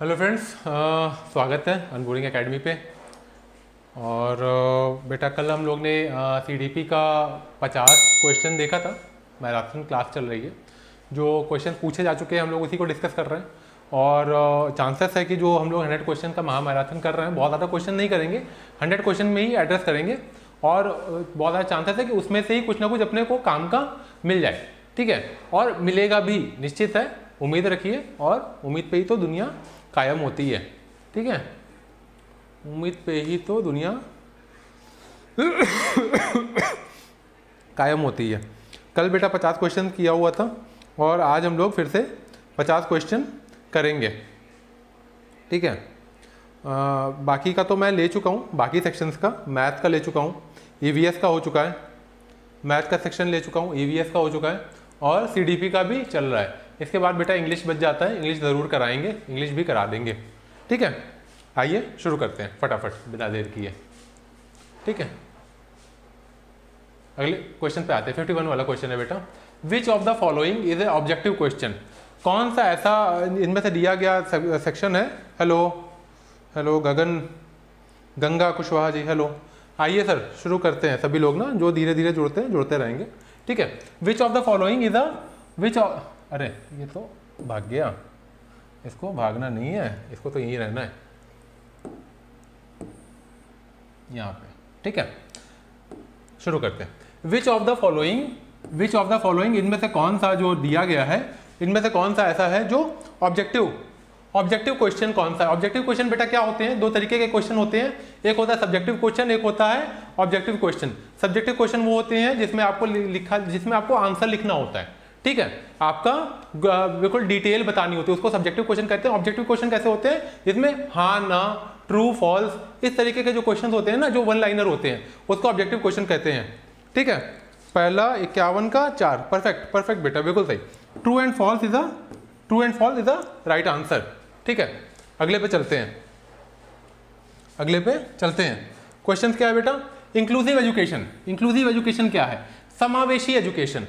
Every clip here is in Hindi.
हेलो फ्रेंड्स, स्वागत है अनबोर्डिंग एकेडमी पे। और बेटा कल हम लोग ने सीडीपी का 50 क्वेश्चन देखा था। मैराथन क्लास चल रही है, जो क्वेश्चन पूछे जा चुके हैं हम लोग उसी को डिस्कस कर रहे हैं। और चांसेस है कि जो हम लोग 100 क्वेश्चन का महा मैराथन कर रहे हैं, बहुत ज़्यादा क्वेश्चन नहीं करेंगे, 100 क्वेश्चन में ही एड्रेस करेंगे। और बहुत ज़्यादा चांसेस है कि उसमें से ही कुछ ना कुछ अपने को काम का मिल जाए, ठीक है। और मिलेगा भी, निश्चित है, उम्मीद रखिए। और उम्मीद पे ही तो दुनिया कायम होती है, ठीक है। उम्मीद पे ही तो दुनिया कायम होती है। कल बेटा 50 क्वेश्चन किया हुआ था और आज हम लोग फिर से 50 क्वेश्चन करेंगे, ठीक है। बाकी का तो मैं ले चुका हूँ, बाकी सेक्शंस का मैथ का ले चुका हूँ, ईवीएस का हो चुका है, मैथ का सेक्शन ले चुका हूँ, ईवीएस का हो चुका है और सीडीपी का भी चल रहा है। इसके बाद बेटा इंग्लिश बच जाता है, इंग्लिश ज़रूर कराएंगे, इंग्लिश भी करा देंगे, ठीक है। आइए शुरू करते हैं फटाफट बिना देर किए, ठीक है। अगले क्वेश्चन पे आते हैं। 51 वाला क्वेश्चन है बेटा, which of the following is a objective question. कौन सा ऐसा इनमें से दिया गया सेक्शन है। हेलो हेलो गगन, गंगा कुशवाहा जी, हेलो। आइए सर शुरू करते हैं। सभी लोग ना जो धीरे धीरे जुड़ते हैं जुड़ते रहेंगे, ठीक है। Which of the following is a which of, अरे ये तो भाग गया, इसको भागना नहीं है, इसको तो यहीं रहना है यहाँ पे, ठीक है। शुरू करते हैं। विच ऑफ द फॉलोइंग इनमें से कौन सा जो दिया गया है, इनमें से कौन सा ऐसा है जो ऑब्जेक्टिव क्वेश्चन कौन सा है। ऑब्जेक्टिव क्वेश्चन बेटा क्या होते हैं, दो तरीके के क्वेश्चन होते हैं, एक होता है सब्जेक्टिव क्वेश्चन, एक होता है ऑब्जेक्टिव क्वेश्चन। सब्जेक्टिव क्वेश्चन वो होते हैं जिसमें आपको आंसर लिखना होता है, ठीक है, आपका बिल्कुल डिटेल बतानी होती है, उसको सब्जेक्टिव क्वेश्चन कहते हैं। ऑब्जेक्टिव क्वेश्चन कैसे होते हैं, जिसमें हाँ ना, ट्रू फॉल्स, इस तरीके के जो क्वेश्चन होते हैं ना, जो वन लाइनर होते हैं, उसको ऑब्जेक्टिव क्वेश्चन कहते हैं, ठीक है। पहला 51 का 4, परफेक्ट बेटा, बिल्कुल सही। True and false is a right answer, ठीक है। अगले पे चलते हैं। क्वेश्चन क्या है बेटा, इंक्लूसिव एजुकेशन क्या है, समावेशी एजुकेशन।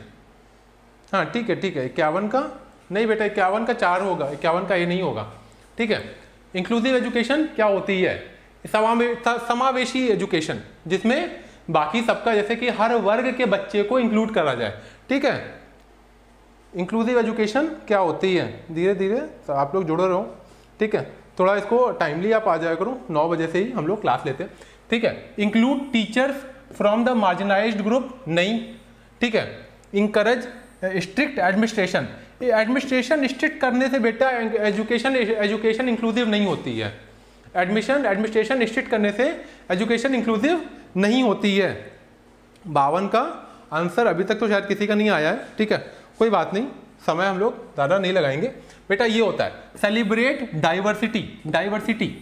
हाँ ठीक है 51 का नहीं बेटा, 51 का 4 होगा, 51 का ये नहीं होगा, ठीक है। इंक्लूसिव एजुकेशन क्या होती है, समावेशी एजुकेशन, जिसमें बाकी सबका, जैसे कि हर वर्ग के बच्चे को इंक्लूड करा जाए, ठीक है। इंक्लूसिव एजुकेशन क्या होती है, धीरे धीरे आप लोग जुड़े रहो, ठीक है। थोड़ा इसको टाइमली आप आ जाया करो, 9 बजे से ही हम लोग क्लास लेते हैं, ठीक है। Include teachers from the marginalised group, नहीं, ठीक है। Encourage strict administration, administration strict करने से बेटा एजुकेशन इंक्लूसिव नहीं होती है। एडमिनिस्ट्रेशन स्ट्रिक्ट करने से एजुकेशन इंक्लूसिव नहीं होती है। 52 का आंसर अभी तक तो शायद किसी का नहीं आया है, ठीक है, कोई बात नहीं, समय हम लोग ज़्यादा नहीं लगाएंगे। बेटा ये होता है सेलिब्रेट डाइवर्सिटी।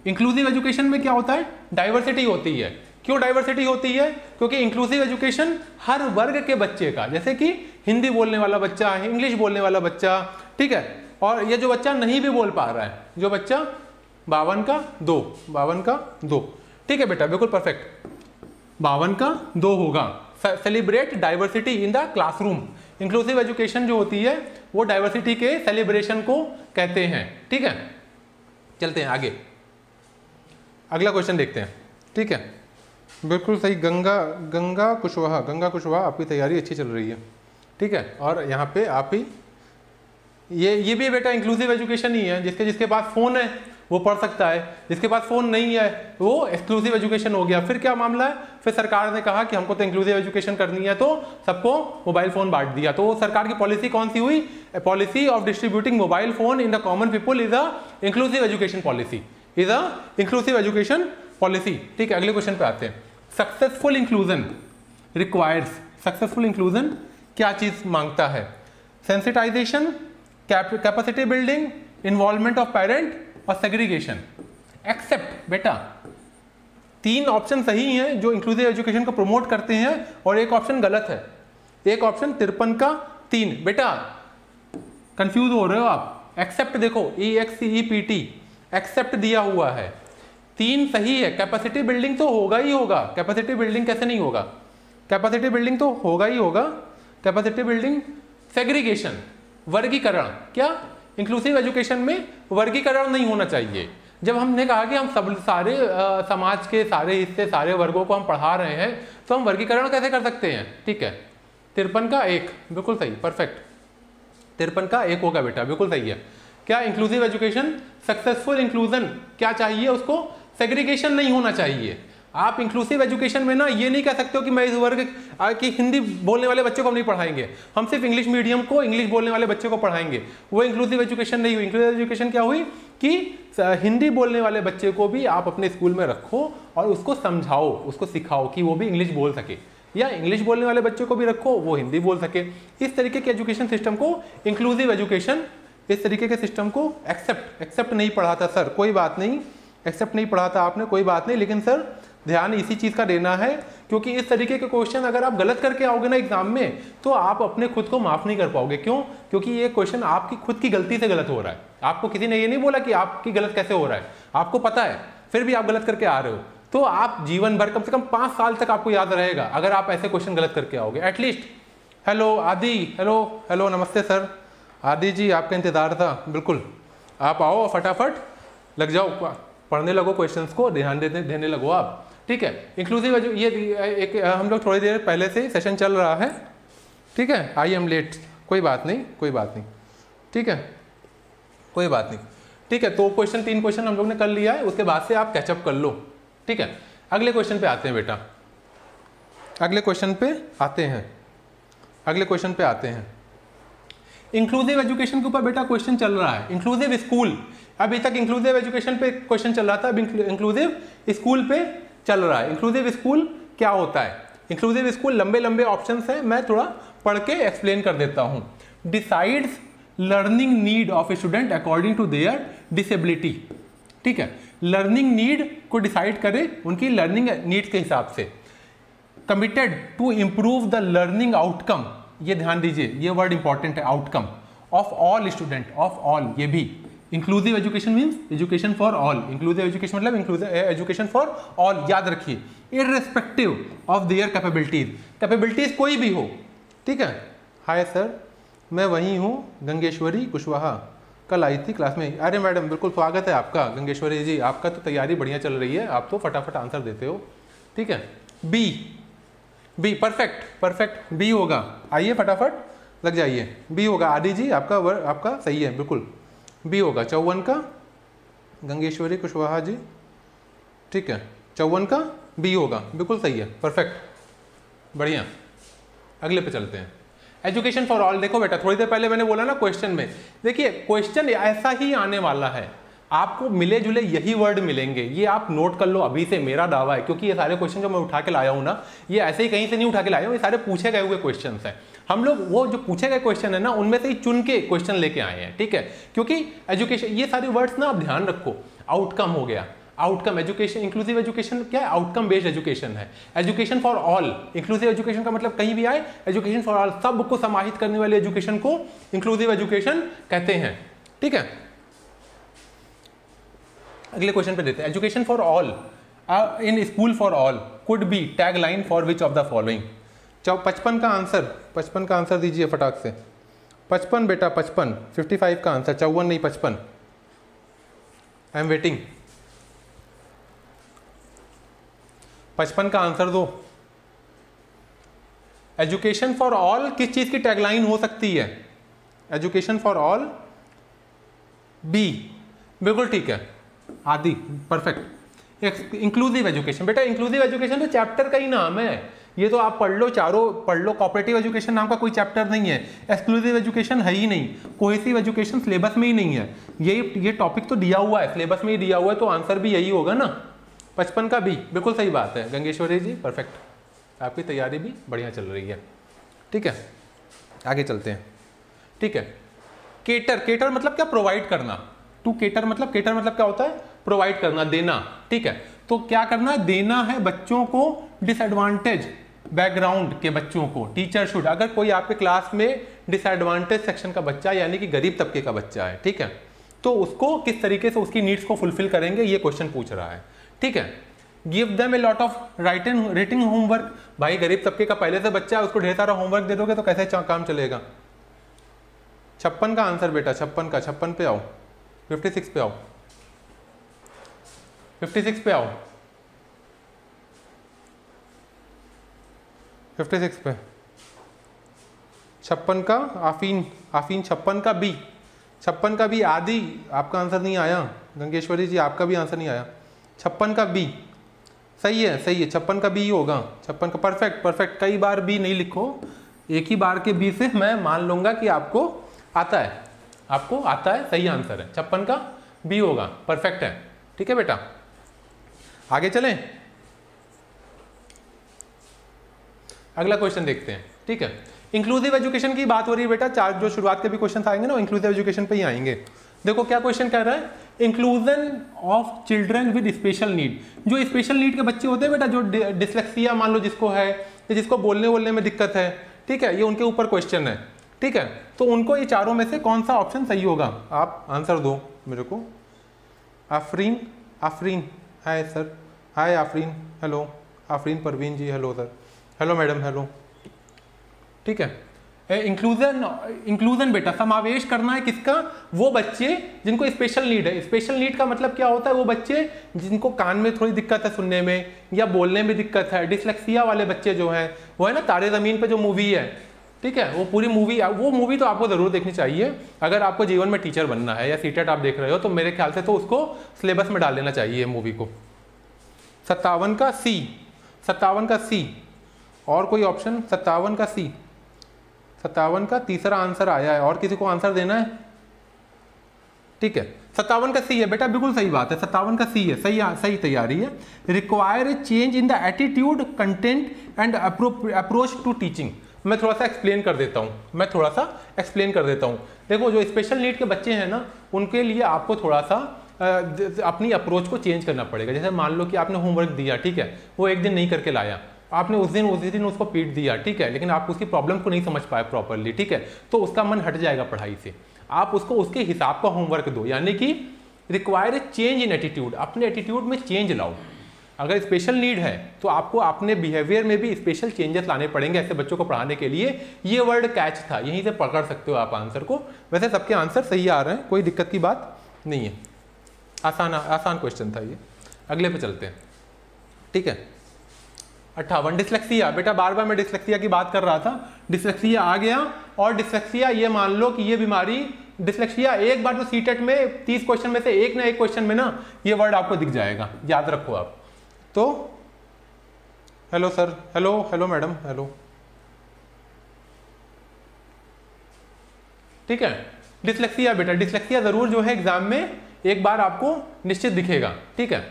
इंक्लूसिव एजुकेशन में क्या होता है, डाइवर्सिटी होती है। क्यों डाइवर्सिटी होती है, क्योंकि इंक्लूसिव एजुकेशन हर वर्ग के बच्चे का, जैसे कि हिंदी बोलने वाला बच्चा, इंग्लिश बोलने वाला बच्चा, ठीक है, और ये जो बच्चा नहीं भी बोल पा रहा है, जो बच्चा 52 का 2, ठीक है बेटा, बिल्कुल परफेक्ट, 52 का 2 होगा। Celebrate diversity in the classroom. Inclusive education जो होती है वो डाइवर्सिटी के सेलिब्रेशन को कहते हैं, ठीक है। चलते हैं आगे, अगला क्वेश्चन देखते हैं, ठीक है। बिल्कुल सही, गंगा कुशवाहा, आपकी तैयारी अच्छी चल रही है, ठीक है। और यहाँ पे आप ही ये भी बेटा इंक्लूसिव एजुकेशन ही है। जिसके पास फ़ोन है वो पढ़ सकता है, जिसके पास फ़ोन नहीं है वो एक्सक्लूसिव एजुकेशन हो गया। फिर क्या मामला है, फिर सरकार ने कहा कि हमको तो इंक्लूसिव एजुकेशन करनी है, तो सबको मोबाइल फ़ोन बांट दिया। तो सरकार की पॉलिसी कौन सी हुई, policy of distributing mobile phone in the common people is a inclusive education policy, ठीक है। अगले क्वेश्चन पे आते हैं। सक्सेसफुल इंक्लूजन क्या चीज़ मांगता है, sensitisation, capacity building, involvement of parent और सेग्रीगेशन। एक्सेप्ट बेटा 3 ऑप्शन सही हैं जो इंक्लूसिव एजुकेशन को प्रमोट करते हैं और एक ऑप्शन गलत है, एक ऑप्शन 53 का 3। बेटा कंफ्यूज हो रहे हो आप, एक्सेप्ट देखो EXCEPT, एक्सेप्ट दिया हुआ है, 3 सही है। कैपेसिटी बिल्डिंग तो होगा ही होगा, कैपेसिटी बिल्डिंग कैसे नहीं होगा, कैपेसिटी बिल्डिंग तो होगा ही होगा। कैपेसिटी बिल्डिंग, सेग्रीगेशन वर्गीकरण, क्या इंक्लूसिव एजुकेशन में वर्गीकरण नहीं होना चाहिए। जब हमने कहा कि हम सब सारे समाज के सारे हिस्से सारे वर्गों को हम पढ़ा रहे हैं तो हम वर्गीकरण कैसे कर सकते हैं? ठीक है, 53 का 1 बिल्कुल सही, परफेक्ट। 53 का 1 होगा बेटा, बिल्कुल सही है। क्या इंक्लूसिव एजुकेशन, सक्सेसफुल इंक्लूजन क्या चाहिए उसको? सेग्रीगेशन नहीं होना चाहिए। आप इंक्लूसिव एजुकेशन में ना ये नहीं कह सकते हो कि मैं इस वर्ग की हिंदी बोलने वाले बच्चों को हम नहीं पढ़ाएंगे, हम सिर्फ इंग्लिश मीडियम को इंग्लिश बोलने वाले बच्चों को पढ़ाएंगे। वो इंक्लूसिव एजुकेशन नहीं हुई। इंक्लूसिव एजुकेशन क्या हुई कि हिंदी बोलने वाले बच्चे को भी आप अपने स्कूल में रखो और उसको समझाओ, उसको सिखाओ कि वो भी इंग्लिश बोल सके, या इंग्लिश बोलने वाले बच्चों को भी रखो वो हिंदी बोल सके। इस तरीके के एजुकेशन सिस्टम को इंक्लूसिव एजुकेशन, इस तरीके के सिस्टम को एक्सेप्ट नहीं पढ़ाता सर, कोई बात नहीं, एक्सेप्ट नहीं पढ़ाता आपने, कोई बात नहीं, लेकिन सर ध्यान इसी चीज का देना है क्योंकि इस तरीके के क्वेश्चन अगर आप गलत करके आओगे ना एग्जाम में तो आप अपने खुद को माफ नहीं कर पाओगे। क्यों? क्योंकि ये क्वेश्चन आपकी खुद की गलती से गलत हो रहा है। आपको किसी ने ये नहीं बोला कि आपकी गलत कैसे हो रहा है, आपको पता है, फिर भी आप गलत करके आ रहे हो। तो आप जीवन भर कम से कम 5 साल तक आपको याद रहेगा अगर आप ऐसे क्वेश्चन गलत करके आओगे एटलीस्ट। हेलो आदि, हेलो नमस्ते सर। आदि जी आपका इंतजार था, बिल्कुल आप आओ, फटाफट लग जाओ, पढ़ने लगो, क्वेश्चंस को ध्यान देने लगो आप। ठीक है, इंक्लूसिव ये एक हम लोग थोड़ी देर पहले से ही सेशन चल रहा है। ठीक है, आई एम लेट, कोई बात नहीं, कोई बात नहीं, ठीक है, कोई बात नहीं। ठीक है, तो 3 क्वेश्चन हम लोग ने कर लिया है, उसके बाद से आप कैचअप कर लो। ठीक है, अगले क्वेश्चन पे आते हैं बेटा, अगले क्वेश्चन पे आते हैं, अगले क्वेश्चन पे आते हैं। इंक्लूसिव एजुकेशन के ऊपर बेटा क्वेश्चन चल रहा है। इंक्लूसिव स्कूल, अभी तक इंक्लूसिव एजुकेशन पे क्वेश्चन चल रहा था, अब इंक्लूसिव स्कूल पे चल रहा है। इंक्लूसिव स्कूल क्या होता है? इंक्लूसिव स्कूल लंबे ऑप्शंस हैं, मैं थोड़ा पढ़ के एक्सप्लेन कर देता हूं। Decides learning need of a student according to their disability. ठीक है, लर्निंग नीड को डिसाइड करे उनकी लर्निंग नीड्स के हिसाब से। Committed to improve the learning outcome, ये ध्यान दीजिए, ये वर्ड इंपॉर्टेंट है, outcome of all student, of all, ये भी inclusive education means education for all. Inclusive education मतलब इंक्लूसिव एजुकेशन फॉर ऑल, याद रखिए, irrespective of their capabilities, capabilities कोई भी हो। ठीक है, हाय सर, मैं वही हूँ, गंगेश्वरी कुशवाहा, कल आई थी क्लास में। अरे मैडम बिल्कुल स्वागत है आपका गंगेश्वरी जी, आपका तो तैयारी बढ़िया चल रही है, आप तो फटाफट आंसर देते हो। ठीक है, बी परफेक्ट बी होगा, आइए फटाफट लग जाइए, बी होगा। आदि जी आपका सही है, बिल्कुल बी होगा। 54 का गंगेश्वरी कुशवाहा जी, ठीक है, 54 का बी होगा, बिल्कुल सही है, परफेक्ट, बढ़िया। अगले पे चलते हैं, एजुकेशन फॉर ऑल। देखो बेटा, थोड़ी देर पहले मैंने बोला ना क्वेश्चन में, देखिए क्वेश्चन ऐसा ही आने वाला है, आपको मिले जुले यही वर्ड मिलेंगे, ये आप नोट कर लो अभी से, मेरा दावा है, क्योंकि ये सारे क्वेश्चन जो मैं उठा के लाया हूँ ना, ये ऐसे ही कहीं से नहीं उठा के लाया हूँ, ये सारे पूछे गए हुए क्वेश्चन हैं। हम लोग वो जो पूछे गए क्वेश्चन है ना, उनमें से ही चुन के क्वेश्चन लेके आए हैं। ठीक है, क्योंकि एजुकेशन, ये सारे वर्ड्स ना आप ध्यान रखो, आउटकम हो गया, आउटकम एजुकेशन, इंक्लूसिव एजुकेशन क्या है? आउटकम बेस्ड एजुकेशन है। Education for all, inclusive education का मतलब कहीं भी आए, एजुकेशन फॉर ऑल, सबको समाहित करने वाली एजुकेशन को इंक्लूसिव एजुकेशन कहते हैं। ठीक है, अगले क्वेश्चन पे देते हैं, education for all in school for all could be tag line for which of the following. 55 का आंसर दीजिए फटाक से। 55 बेटा, 55 का आंसर, 54 नहीं 55। आई एम वेटिंग, 55 का आंसर दो। एजुकेशन फॉर ऑल किस चीज की टैगलाइन हो सकती है? एजुकेशन फॉर ऑल, बी, बिल्कुल ठीक है, आदि परफेक्ट। इंक्लूसिव एजुकेशन, बेटा इंक्लूसिव एजुकेशन तो चैप्टर का ही नाम है, ये तो आप पढ़ लो, चारों पढ़ लो। कोऑपरेटिव एजुकेशन नाम का कोई चैप्टर नहीं है, एक्सक्लूसिव एजुकेशन है ही नहीं, कोहेसिव एजुकेशन सिलेबस में ही नहीं है, ये टॉपिक तो दिया हुआ है, सिलेबस में ही दिया हुआ है, तो आंसर भी यही होगा ना, 55 का बी, बिल्कुल सही बात है गंगेश्वरी जी, परफेक्ट, आपकी तैयारी भी बढ़िया चल रही है। ठीक है, आगे चलते हैं। ठीक है, केटर मतलब क्या? प्रोवाइड करना। टू केटर मतलब क्या होता है? प्रोवाइड करना, देना। ठीक है, तो क्या करना? देना है बच्चों को, डिसएडवांटेज बैकग्राउंड के बच्चों को। टीचर शुड, अगर कोई आपके क्लास में डिसएडवांटेज सेक्शन का बच्चा यानी कि गरीब तबके का बच्चा है, ठीक है, तो उसको किस तरीके से उसकी नीड्स को फुलफिल करेंगे, ये क्वेश्चन पूछ रहा है। ठीक है, give them a lot of writing homework. भाई गरीब तबके का पहले से बच्चा है, उसको ढेर सारा होमवर्क दे दोगे तो कैसे काम चलेगा? 56 का आंसर बेटा, 56 पे आओ, 56 पे आओ, 56 पे आओ, 56 पे, 56 का आफीन, 56 का बी, 56 का बी आदि, आपका आंसर नहीं आया। गंगेश्वरी जी आपका भी आंसर नहीं आया। 56 का बी सही है, 56 का बी होगा, 56 का, परफेक्ट। कई बार बी नहीं लिखो, एक ही बार के बी से मैं मान लूंगा कि आपको आता है, सही आंसर है, 56 का बी होगा, परफेक्ट है। ठीक है बेटा, आगे चलें, अगला क्वेश्चन देखते हैं। ठीक है, इंक्लूसिव एजुकेशन की बात हो रही है बेटा, चार जो शुरुआत के भी क्वेश्चन आएंगे ना, इंक्लूसिव एजुकेशन पे ही आएंगे। देखो क्या क्वेश्चन कह रहा है, inclusion of children with special need. जो स्पेशल नीड के बच्चे होते हैं बेटा, जो डिसलेक्सिया मान लो जिसको है, या जिसको बोलने में दिक्कत है, ठीक है, ये उनके ऊपर क्वेश्चन है। ठीक है, तो उनको ये चारों में से कौन सा ऑप्शन सही होगा, आप आंसर दो मेरे को। Afreen, hi sir, hi Afreen, hello Afreen, Parveen ji hello sir, hello madam, hello. ठीक है, इंक्लूजन बेटा समावेश करना है किसका, वो बच्चे जिनको स्पेशल नीड है। स्पेशल नीड का मतलब क्या होता है, वो बच्चे जिनको कान में थोड़ी दिक्कत है सुनने में या बोलने में दिक्कत है, डिसलेक्सिया वाले बच्चे जो हैं, वो है ना तारे ज़मीन पे जो मूवी है, ठीक है, वो पूरी मूवी, वो मूवी तो आपको ज़रूर देखनी चाहिए अगर आपको जीवन में टीचर बनना है, या सीटेट आप देख रहे हो तो मेरे ख्याल से तो उसको सिलेबस में डाल लेना चाहिए मूवी को। 57 का सी, और कोई ऑप्शन, 57 का सी, 57 का तीसरा आंसर आया है, और किसी को आंसर देना है? ठीक है, 57 का सी है बेटा, बिल्कुल सही बात है, 57 का सी है, सही तैयारी है। Require a change in the attitude, content and approach to teaching. मैं थोड़ा सा एक्सप्लेन कर देता हूँ, देखो जो स्पेशल नीड के बच्चे हैं ना, उनके लिए आपको थोड़ा सा अपनी अप्रोच को चेंज करना पड़ेगा। जैसे मान लो कि आपने होमवर्क दिया, ठीक है, वो एक दिन नहीं करके लाया, आपने उस दिन उसको पीट दिया, ठीक है, लेकिन आप उसकी प्रॉब्लम को नहीं समझ पाए प्रॉपरली, ठीक है, तो उसका मन हट जाएगा पढ़ाई से। आप उसको उसके हिसाब का होमवर्क दो, यानी कि require a change in attitude, अपने एटीट्यूड में चेंज लाओ। अगर स्पेशल नीड है तो आपको अपने बिहेवियर में भी स्पेशल चेंजेस लाने पड़ेंगे ऐसे बच्चों को पढ़ाने के लिए। ये वर्ड कैच था, यहीं से पकड़ सकते हो आप आंसर को। वैसे सबके आंसर सही आ रहे हैं, कोई दिक्कत की बात नहीं है, आसान क्वेश्चन था ये। अगले पे चलते हैं, ठीक है। 58 डिसलेक्सिया, बेटा बार बार मैं डिसलेक्सिया की बात कर रहा था, डिसलेक्सिया आ गया। और डिसलेक्सिया ये मान लो कि ये बीमारी डिसलेक्सिया, एक बार तो सीटेट में 30 क्वेश्चन में से एक ना एक क्वेश्चन में ना ये वर्ड आपको दिख जाएगा, याद रखो आप। तो hello sir, hello madam, hello, ठीक है। डिसलेक्सिया बेटा, डिसलेक्सिया जरूर जो है एग्जाम में एक बार आपको निश्चित दिखेगा, ठीक है।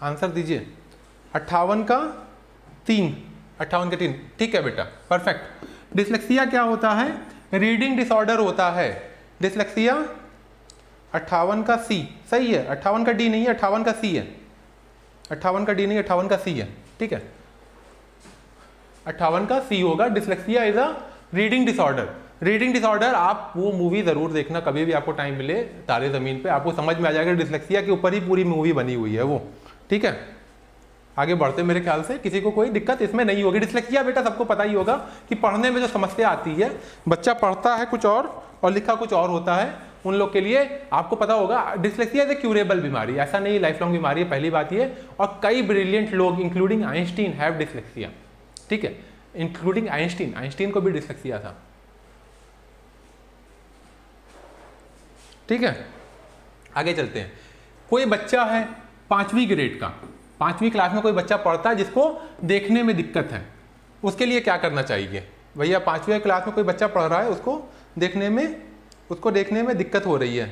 आंसर दीजिए। 58 का 3, ठीक है बेटा, परफेक्ट। डिसलेक्सिया क्या होता है? रीडिंग डिसऑर्डर होता है डिसलेक्सिया। 58 का सी सही है, 58 का डी नहीं है, 58 का सी है, 58 का डी नहीं, 58 का सी है, ठीक है, 58 का सी होगा। Dyslexia is a reading disorder. Reading disorder, आप वो मूवी जरूर देखना कभी भी आपको टाइम मिले, तारे जमीन पे, आपको समझ में आ जाएगा। डिसलेक्सिया के ऊपर ही पूरी मूवी बनी हुई है वो, ठीक है। आगे बढ़ते, मेरे ख्याल से किसी को कोई दिक्कत इसमें नहीं होगी। डिसलेक्सिया बेटा सबको पता ही होगा कि पढ़ने में जो समस्या आती है, बच्चा पढ़ता है कुछ और लिखा कुछ और होता है, उन लोग के लिए आपको पता होगा डिसलेक्सिया इज ए क्यूरेबल बीमारी, ऐसा नहीं लाइफ लॉन्ग बीमारी है, पहली बात ये। और कई ब्रिलियंट लोग इंक्लूडिंग आइंस्टीन हैव डिसलेक्सिया, ठीक है, इंक्लूडिंग आइंस्टीन को भी डिसलेक्सिया था, ठीक है। आगे चलते हैं। कोई बच्चा है 5वीं ग्रेड का, 5वीं क्लास में कोई बच्चा पढ़ता है जिसको देखने में दिक्कत है, उसके लिए क्या करना चाहिए? भैया 5वीं क्लास में कोई बच्चा पढ़ रहा है, उसको देखने में दिक्कत हो रही है,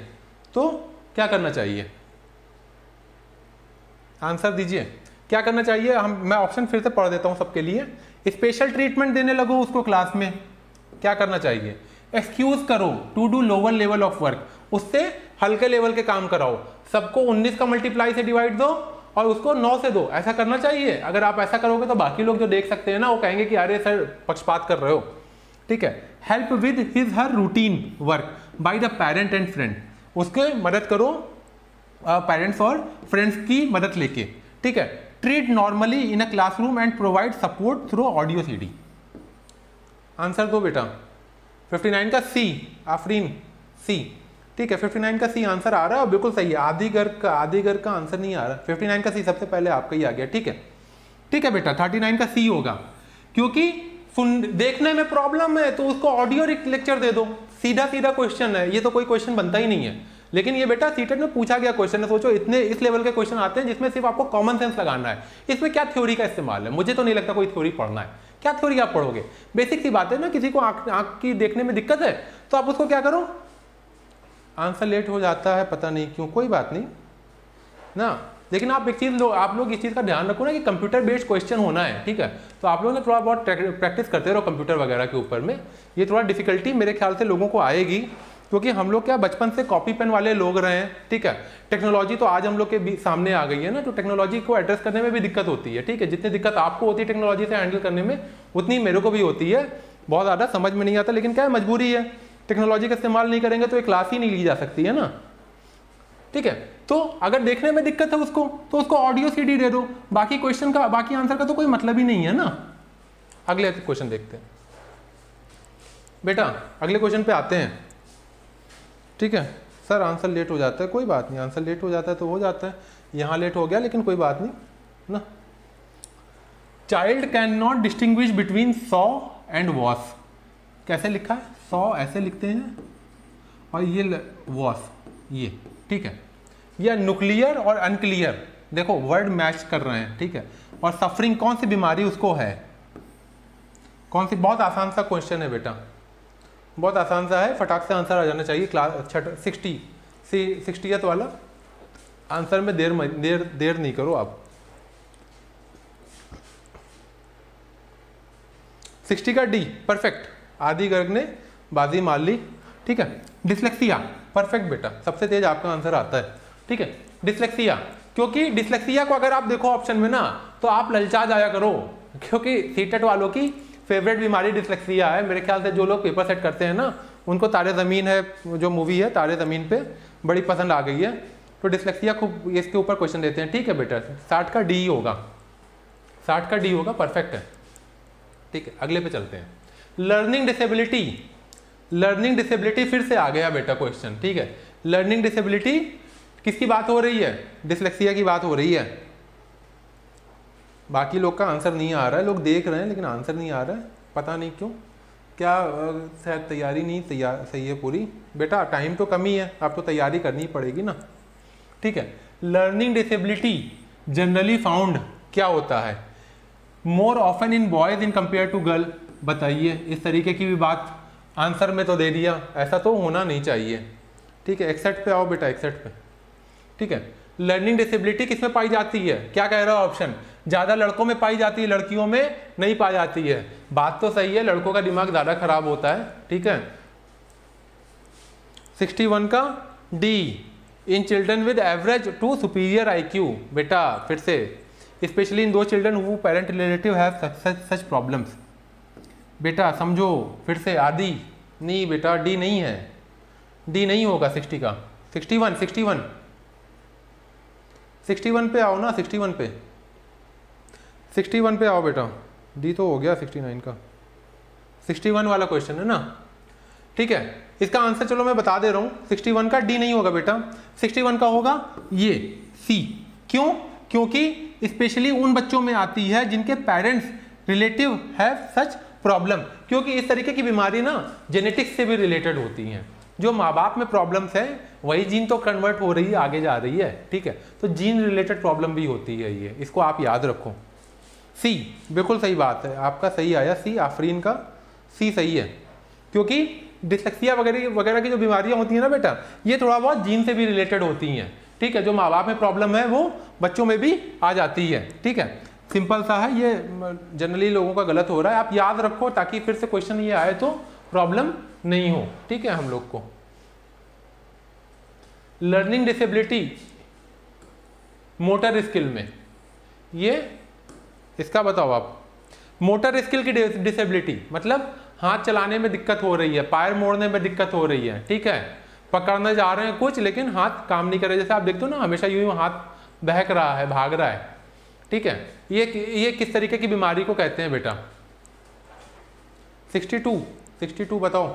तो क्या करना चाहिए? आंसर दीजिए, क्या करना चाहिए? मैं ऑप्शन फिर से पढ़ देता हूं सबके लिए। स्पेशल ट्रीटमेंट देने लगो उसको क्लास में, क्या करना चाहिए? एक्सक्यूज करो to do lower level of work, उससे हल्के लेवल के काम कराओ। सबको 19 का मल्टीप्लाई से डिवाइड दो और उसको 9 से दो, ऐसा करना चाहिए। अगर आप ऐसा करोगे तो बाकी लोग जो देख सकते हैं ना, वो कहेंगे कि अरे सर पक्षपात कर रहे हो, ठीक है। Help with his her routine work by the parent and friend, उसके मदद करो पेरेंट्स और फ्रेंड्स की मदद लेके, ठीक है। Treat normally in a classroom and provide support through audio CD. Answer दो बेटा। 59 का सी, आफरीन सी, ठीक है 59 का सी आंसर आ रहा है और बिल्कुल सही है। आधी घर का आंसर नहीं आ रहा, 59 का सी सबसे पहले आपका ही आ गया, ठीक है। ठीक है बेटा 39 का सी होगा, क्योंकि देखने में प्रॉब्लम है तो उसको ऑडियो लेक्चर दे दो, सीधा सीधा क्वेश्चन है, ये तो कोई क्वेश्चन बनता ही नहीं है। लेकिन ये बेटा सीटेट में पूछा गया क्वेश्चन है, सोचो इतने इस लेवल के क्वेश्चन आते हैं जिसमें सिर्फ आपको कॉमन सेंस लगाना है, इसमें क्या थ्योरी का इस्तेमाल है? मुझे तो नहीं लगता कोई थ्योरी पढ़ना है, क्या थ्योरी आप पढ़ोगे? बेसिक सी बात है ना, किसी को आंख की देखने में दिक्कत है तो आप उसको क्या करो, आंसर लेट हो जाता है पता नहीं क्यों, कोई बात नहीं ना, लेकिन आप एक चीज़ आप लोग इस चीज़ का ध्यान रखो ना कि कंप्यूटर बेस्ड क्वेश्चन होना है, ठीक है। तो आप लोग ने थोड़ा बहुत प्रैक्टिस करते रहो कंप्यूटर वगैरह के ऊपर में। ये थोड़ा डिफिकल्टी मेरे ख्याल से लोगों को आएगी, क्योंकि हम लोग क्या बचपन से कॉपी पेन वाले लोग रहे हैं, ठीक है। टेक्नोलॉजी तो आज हम लोग के सामने आ गई है ना, तो टेक्नोलॉजी को एड्रेस करने में भी दिक्कत होती है, ठीक है। जितनी दिक्कत आपको होती है टेक्नोलॉजी से हैंडल करने में, उतनी मेरे को भी होती है। बहुत ज़्यादा समझ में नहीं आता, लेकिन क्या है मजबूरी है, टेक्नोलॉजी का इस्तेमाल नहीं करेंगे तो एक क्लास ही नहीं ली जा सकती है ना, ठीक है। तो अगर देखने में दिक्कत है उसको, तो उसको ऑडियो सीडी दे दो, बाकी क्वेश्चन का बाकी आंसर का तो कोई मतलब ही नहीं है ना। अगले क्वेश्चन देखते हैं बेटा, अगले क्वेश्चन पे आते हैं, ठीक है। सर आंसर लेट हो जाता है, कोई बात नहीं, आंसर लेट हो जाता है तो हो जाता है, यहाँ लेट हो गया लेकिन कोई बात नहीं ना। Child can not distinguish between saw and was, कैसे लिखा है? सॉ ऐसे लिखते हैं और ये वॉस, ये ठीक है। यह न्यूक्लियर और अनक्लियर, देखो वर्ड मैच कर रहे हैं, ठीक है। और सफरिंग कौन सी बीमारी उसको है, कौन सी? बहुत आसान सा क्वेश्चन है बेटा, बहुत आसान सा है, फटाक से आंसर आ जाना चाहिए। क्लास 60th वाला आंसर में देर नहीं करो आप। 60 का डी परफेक्ट, आदि गर्ग ने बाजी मार ली, ठीक है। डिसलेक्सिया परफेक्ट बेटा, सबसे तेज आपका आंसर आता है, ठीक है। डिसलेक्सिया, क्योंकि डिसलेक्सिया को अगर आप देखो ऑप्शन में ना तो आप ललचा जाया करो, क्योंकि सीटेट वालों की फेवरेट बीमारी डिसलेक्सिया है। मेरे ख्याल से जो लोग पेपर सेट करते हैं ना, उनको तारे ज़मीन है, जो मूवी है तारे ज़मीन पे, बड़ी पसंद आ गई है, तो डिसलेक्सिया खूब इसके ऊपर क्वेश्चन देते हैं, ठीक है बेटा। 60 का डी होगा, 60 का डी होगा, परफेक्ट है, ठीक है। अगले पे चलते हैं। लर्निंग डिसेबिलिटी, लर्निंग डिसेबिलिटी फिर से आ गया बेटा क्वेश्चन, ठीक है। लर्निंग डिसेबिलिटी किसकी बात हो रही है? डिसलेक्सिया की बात हो रही है। बाकी लोग का आंसर नहीं आ रहा है, लोग देख रहे हैं लेकिन आंसर नहीं आ रहा है, पता नहीं क्यों, क्या शायद तैयारी नहीं सही है पूरी। बेटा टाइम तो कम ही है, आपको तैयारी करनी पड़ेगी ना, ठीक है। लर्निंग डिसेबिलिटी जनरली फाउंड क्या होता है? More often in boys in compare to girl, बताइए। इस तरीके की भी बात आंसर में तो दे दिया, ऐसा तो होना नहीं चाहिए, ठीक है। 61 पे आओ बेटा, 61 पे, ठीक है। लर्निंग डिसेबिलिटी किस में पाई जाती है? क्या कह रहा है ऑप्शन? ज़्यादा लड़कों में पाई जाती है, लड़कियों में नहीं पाई जाती है। बात तो सही है, लड़कों का दिमाग ज़्यादा खराब होता है, ठीक है। 61 का D, in children with average to superior IQ, बेटा फिर से, specially in those children who parent relative have such problems, बेटा समझो फिर से। आदि नहीं बेटा, डी नहीं है, डी नहीं होगा 60 का। 61 पे आओ ना, 61 पे आओ बेटा, डी तो हो गया 69 का, 61 वाला क्वेश्चन है ना, ठीक है। इसका आंसर चलो मैं बता दे रहा हूँ, 61 का डी नहीं होगा बेटा, 61 का होगा ये सी। क्यों? क्योंकि स्पेशली उन बच्चों में आती है जिनके parents relative have such problem, क्योंकि इस तरीके की बीमारी ना जेनेटिक्स से भी रिलेटेड होती हैं। जो माँ बाप में प्रॉब्लम्स है वही जीन तो कन्वर्ट हो रही है, आगे जा रही है, ठीक है। तो जीन रिलेटेड प्रॉब्लम भी होती है ये, इसको आप याद रखो। सी बिल्कुल सही बात है, आपका सही आया सी, आफरीन का सी सही है, क्योंकि डिसलेक्सिया वगैरह की जो बीमारियां होती हैं ना बेटा, ये थोड़ा बहुत जीन से भी रिलेटेड होती हैं, ठीक है। जो माँ बाप में प्रॉब्लम है वो बच्चों में भी आ जाती है, ठीक है। सिंपल सा है ये, जनरली लोगों का गलत हो रहा है, आप याद रखो ताकि फिर से क्वेश्चन ये आए तो प्रॉब्लम नहीं हो, ठीक है। हम लोग को लर्निंग डिसेबिलिटी मोटर स्किल में, ये इसका बताओ आप। मोटर स्किल की डिसेबिलिटी मतलब हाथ चलाने में दिक्कत हो रही है, पैर मोड़ने में दिक्कत हो रही है, ठीक है। पकड़ने जा रहे हैं कुछ लेकिन हाथ काम नहीं कर रहे, जैसे आप देखते हो ना हमेशा यूं हाथ बहक रहा है, भाग रहा है, ठीक ठीक है। ये किस तरीके की बीमारी को कहते हैं बेटा? 62 बताओ।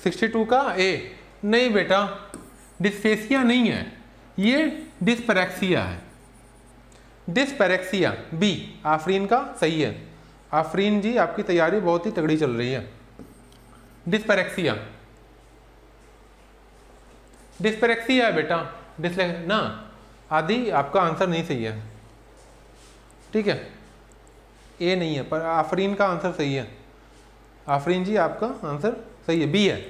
(62) का ए। नहीं बेटा, डिस्फेसिया नहीं है, ये डिस्पैरेक्सिया है। डिस्पैरेक्सिया बी। आफरीन का सही है। आफरीन जी आपकी तैयारी बहुत ही तगड़ी चल रही है। डिस्पैरेक्सिया है बेटा। ना आदि आपका आंसर नहीं सही है, ठीक है, ए नहीं है, पर आफरीन का आंसर सही है। आफरीन जी आपका आंसर सही है, बी है।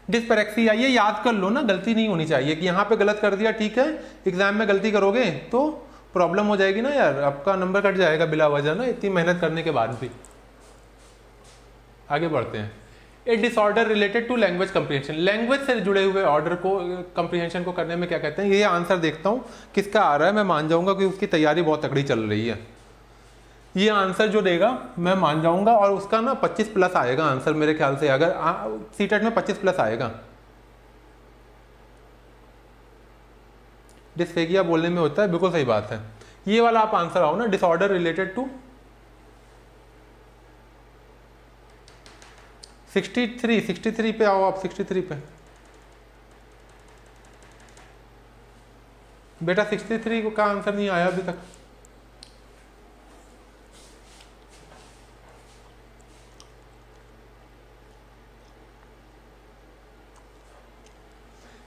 डिस्पैरेक्सिया, ये याद कर लो ना, गलती नहीं होनी चाहिए कि यहाँ पे गलत कर दिया, ठीक है, एग्जाम में गलती करोगे तो प्रॉब्लम हो जाएगी ना यार, आपका नंबर कट जाएगा बिला वजह ना, इतनी मेहनत करने के बाद भी। आगे बढ़ते हैं। A disorder related to language comprehension, language से जुड़े हुए ऑर्डर को कंप्रीहेंशन को करने में क्या कहते हैं? ये आंसर देखता हूँ किसका आ रहा है, मैं मान जाऊंगा कि उसकी तैयारी बहुत तगड़ी चल रही है। ये आंसर जो देगा मैं मान जाऊंगा, और उसका ना 25 प्लस आएगा आंसर मेरे ख्याल से, अगर सीटेट में 25 प्लस आएगा। डिस्फेगिया बोलने में होता है, बिल्कुल सही बात है। ये वाला आप आंसर आओ ना, डिसऑर्डर रिलेटेड टू 63 पे आओ आप, 63 पे बेटा। 63 का आंसर नहीं आया अभी तक।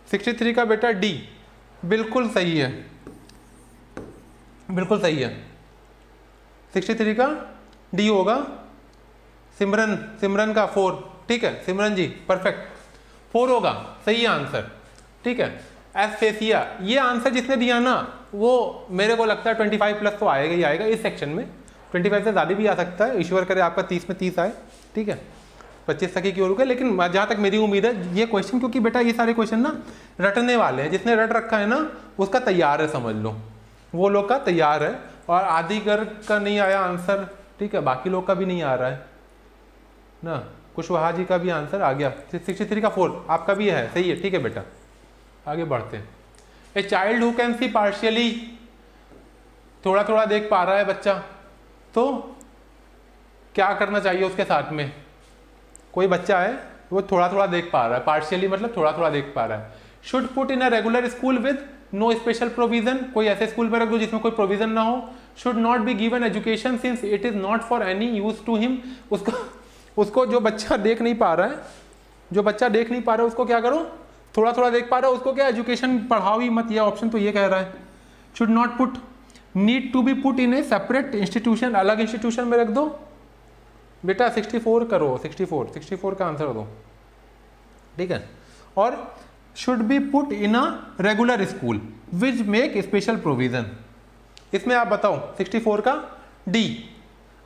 (63) का बेटा डी, बिल्कुल सही है, बिल्कुल सही है। 63 का डी होगा। सिमरन का 4, ठीक है, सिमरन जी परफेक्ट, 4 होगा, सही है आंसर, ठीक है। एस्फेसिया, ये आंसर जिसने दिया ना वो मेरे को लगता है 25 प्लस तो आएगा ही आएगा इस सेक्शन में, 25 से ज़्यादा भी आ सकता है, ईश्वर करे आपका 30 में 30 आए, ठीक है, 25 तक की ओर रुके। लेकिन जहाँ तक मेरी उम्मीद है ये क्वेश्चन, क्योंकि बेटा ये सारे क्वेश्चन ना रटने वाले हैं, जिसने रट रखा है ना उसका तैयार है, समझ लो वो लोग का तैयार है। और आदिगर का नहीं आया आंसर, ठीक है, बाकी लोग का भी नहीं आ रहा है ना, कुशवाहा जी का भी आंसर आ गया। 63 का 4 आपका भी है, सही है, ठीक है बेटा। आगे बढ़ते हैं। A child who can see partially, थोड़ा थोड़ा देख पा रहा है बच्चा, तो क्या करना चाहिए उसके साथ में? कोई बच्चा है वो थोड़ा थोड़ा देख पा रहा है, पार्शियली मतलब थोड़ा थोड़ा देख पा रहा है। Should put in a regular school with no special provision, कोई ऐसे स्कूल में रख दो जिसमें कोई प्रोविजन ना हो। Should not be given education since it is not for any use to him, उसको जो बच्चा देख नहीं पा रहा है, उसको क्या करो? थोड़ा थोड़ा देख पा रहा है उसको क्या एजुकेशन पढ़ाओ ही मत, ये ऑप्शन तो ये कह रहा है। Should not put, need to be put in a separate institution, अलग इंस्टीट्यूशन में रख दो बेटा। 64 करो, 64 का आंसर दो, ठीक है। और should be put in a regular school which make special provision, इसमें आप बताओ। 64 का डी,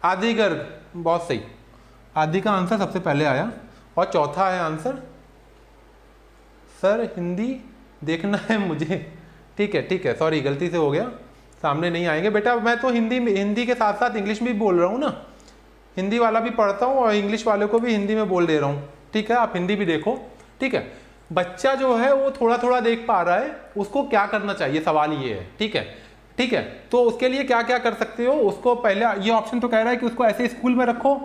आदिगर, बहुत सही, आदि का आंसर सबसे पहले आया। और चौथा है आंसर, सर हिंदी देखना है मुझे, ठीक है, सॉरी गलती से हो गया, सामने नहीं आएंगे बेटा। मैं तो हिंदी के साथ साथ इंग्लिश भी बोल रहा हूँ ना, हिंदी वाला भी पढ़ता हूँ और इंग्लिश वाले को भी हिंदी में बोल दे रहा हूँ, ठीक है, आप हिंदी भी देखो, ठीक है। बच्चा जो है वो थोड़ा थोड़ा देख पा रहा है, उसको क्या करना चाहिए, सवाल ये है, ठीक है। तो उसके लिए क्या क्या कर सकते हो? उसको पहले ये ऑप्शन तो कह रहा है कि उसको ऐसे स्कूल में रखो,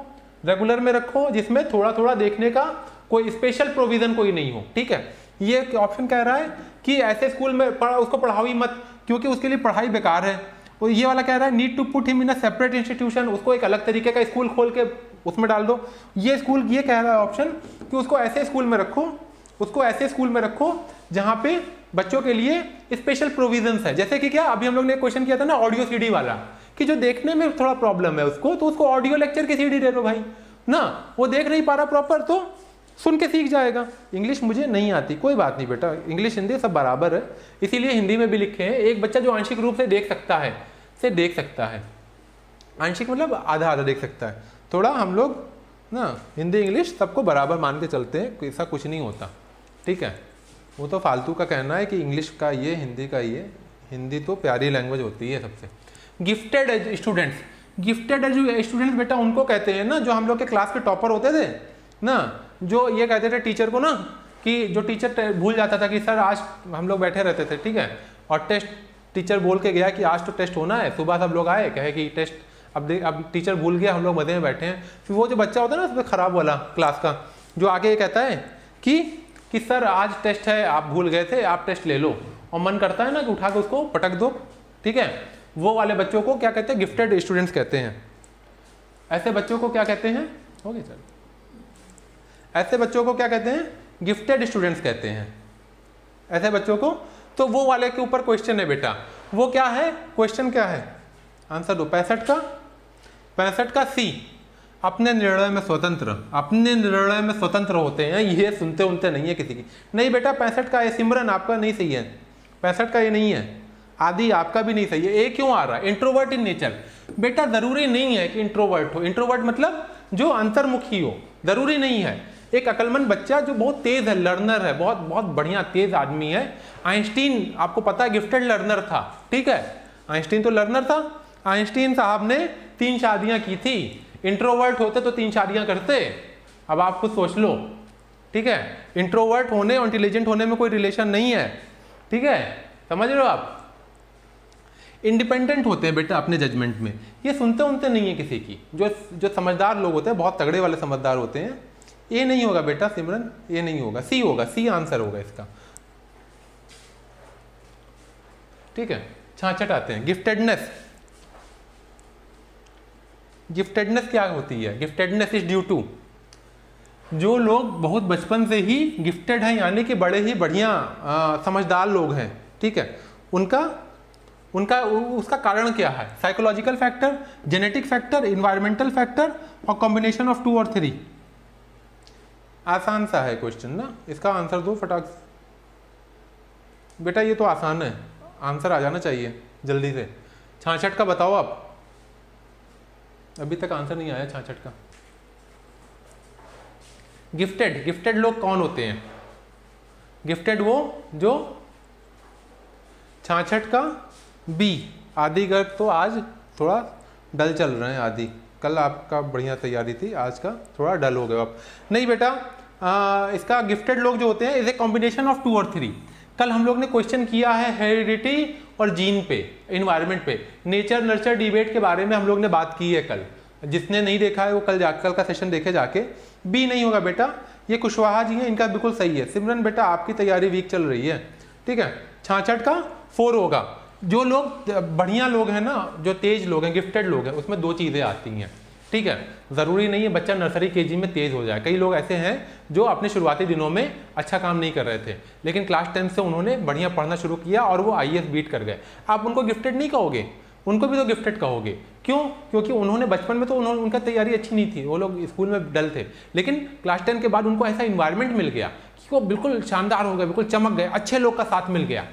रेगुलर में रखो, जिसमें थोड़ा थोड़ा देखने का कोई स्पेशल प्रोविजन कोई नहीं हो, ठीक है। ये ऑप्शन कह रहा है कि ऐसे स्कूल में उसको पढ़ाओ ही मत, क्योंकि उसके लिए पढ़ाई बेकार है। और ये वाला कह रहा है need to put him in a separate institution, उसको एक अलग तरीके का स्कूल खोल के उसमें डाल दो। ये कह रहा है ऑप्शन कि उसको ऐसे स्कूल में रखो जहाँ पे बच्चों के लिए स्पेशल प्रोविजंस है। जैसे कि क्या, अभी हम लोग ने क्वेश्चन किया था ना ऑडियो सीडी वाला, कि जो देखने में थोड़ा प्रॉब्लम है उसको, तो उसको ऑडियो लेक्चर की सीडी दे दो भाई ना, वो देख नहीं पा रहा प्रॉपर तो सुन के सीख जाएगा। इंग्लिश मुझे नहीं आती, कोई बात नहीं बेटा, इंग्लिश हिंदी सब बराबर है, इसीलिए हिंदी में भी लिखे हैं। एक बच्चा जो आंशिक रूप से देख सकता है, आंशिक मतलब आधा आधा देख सकता है, थोड़ा हम लोग ना हिंदी इंग्लिश सबको बराबर मान के चलते हैं, ऐसा कुछ नहीं होता, ठीक है। वो तो फालतू का कहना है कि इंग्लिश का ये, हिंदी का ये, हिंदी तो प्यारी लैंग्वेज होती है सबसे। गिफ्टेड स्टूडेंट्स, गिफ्टेड स्टूडेंट्स बेटा उनको कहते हैं ना जो हम लोग के क्लास के टॉपर होते थे ना, जो ये कहते थे टीचर को ना कि जो टीचर भूल जाता था कि सर आज हम लोग बैठे रहते थे, ठीक है, और टेस्ट टीचर बोल के गया कि आज तो टेस्ट होना है, सुबह सब लोग आए कहे कि टेस्ट, अब टीचर भूल गया, हम लोग मजे में बैठे हैं, फिर वो जो बच्चा होता है ना उसमें खराब वाला क्लास का, जो आगे ये कहता है कि सर आज टेस्ट है, आप भूल गए थे, आप टेस्ट ले लो, और मन करता है ना कि उठा के उसको पटक दो, ठीक है, वो वाले बच्चों को क्या कहते हैं? गिफ्टेड स्टूडेंट्स कहते हैं। ऐसे बच्चों को क्या कहते हैं? हो गया सर, ऐसे बच्चों को क्या कहते हैं? गिफ्टेड स्टूडेंट्स कहते हैं ऐसे बच्चों को। तो वो वाले के ऊपर क्वेश्चन है बेटा, वो क्या है? क्वेश्चन क्या है? आंसर दो। 65 का सी, अपने निर्णय में स्वतंत्र, अपने निर्णय में स्वतंत्र होते हैं, ये सुनते उनते नहीं है किसी की। नहीं बेटा 65 का है, सिमरन आपका नहीं सही है, 65 का ये नहीं है, आदि आपका भी नहीं सही है। ए क्यों आ रहा है? Introvert in nature. बेटा जरूरी नहीं है कि इंट्रोवर्ट हो, इंट्रोवर्ट मतलब जो अंतर्मुखी हो, जरूरी नहीं है। एक अकलमंद बच्चा जो बहुत तेज है, लर्नर है, बहुत बहुत बढ़िया तेज आदमी है। आइंस्टीन आपको पता है गिफ्टेड लर्नर था, ठीक है, आइंस्टीन तो लर्नर था। आइंस्टीन साहब ने 3 शादियां की थी, इंट्रोवर्ट होते तो 3 शादियां करते। अब आप खुद सोच लो, ठीक है, इंट्रोवर्ट होने और इंटेलिजेंट होने में कोई रिलेशन नहीं है, ठीक है, समझ रहे हो आप। इंडिपेंडेंट होते हैं बेटा अपने जजमेंट में, ये सुनते उनते नहीं है किसी की। जो समझदार लोग होते हैं, बहुत तगड़े वाले समझदार होते हैं। ये नहीं होगा बेटा सिमरन, ये नहीं होगा, सी होगा, सी आंसर होगा इसका, ठीक है। 66 आते हैं, गिफ्टेडनेस। गिफ्टेडनेस क्या होती है? गिफ्टेडनेस इज ड्यू टू, जो लोग बहुत बचपन से ही गिफ्टेड हैं, यानी कि बड़े ही बढ़िया समझदार लोग हैं, ठीक है, उसका कारण क्या है? Psychological factor, genetic factor, environmental factor, और कॉम्बिनेशन ऑफ 2 और 3। आसान सा है क्वेश्चन ना, इसका आंसर दो फटाक से। बेटा ये तो आसान है, आंसर आ जाना चाहिए जल्दी से। 66 का बताओ आप, अभी तक आंसर नहीं आया 66 का। गिफ्टेड लोग कौन होते हैं? गिफ्टेड वो जो 66 का बी, आदि गर्ग तो आज थोड़ा डल चल रहे हैं, आदि कल आपका बढ़िया तैयारी थी, आज का थोड़ा डल हो गया आप। नहीं बेटा इसका गिफ्टेड लोग जो होते हैं इज ए कॉम्बिनेशन ऑफ 2 और 3। कल हम लोग ने क्वेश्चन किया है हेरिडिटी और जीन पे, इन्वायरमेंट पे, नेचर नर्चर डिबेट के बारे में हम लोग ने बात की है कल। जिसने नहीं देखा है वो कल का सेशन देखे जाके। बी नहीं होगा बेटा, ये कुशवाहा जी हैं, इनका बिल्कुल सही है। सिमरन बेटा आपकी तैयारी वीक चल रही है, ठीक है। 66 का 4 होगा। जो लोग बढ़िया लोग हैं ना, जो तेज लोग हैं, गिफ्टेड लोग हैं, उसमें 2 चीज़ें आती हैं, ठीक है। ज़रूरी नहीं है बच्चा नर्सरी केजी में तेज हो जाए। कई लोग ऐसे हैं जो अपने शुरुआती दिनों में अच्छा काम नहीं कर रहे थे, लेकिन क्लास 10 से उन्होंने बढ़िया पढ़ना शुरू किया और वो IAS बीट कर गए। आप उनको गिफ्टेड नहीं कहोगे, उनको भी तो गिफ्टेड कहोगे। क्यों? क्योंकि उन्होंने बचपन में तो उनका तैयारी अच्छी नहीं थी, वो लोग स्कूल में डल थे, लेकिन क्लास 10 के बाद उनको ऐसा इन्वायरमेंट मिल गया कि वो बिल्कुल शानदार हो गए, बिल्कुल चमक गए, अच्छे लोग का साथ मिल गया,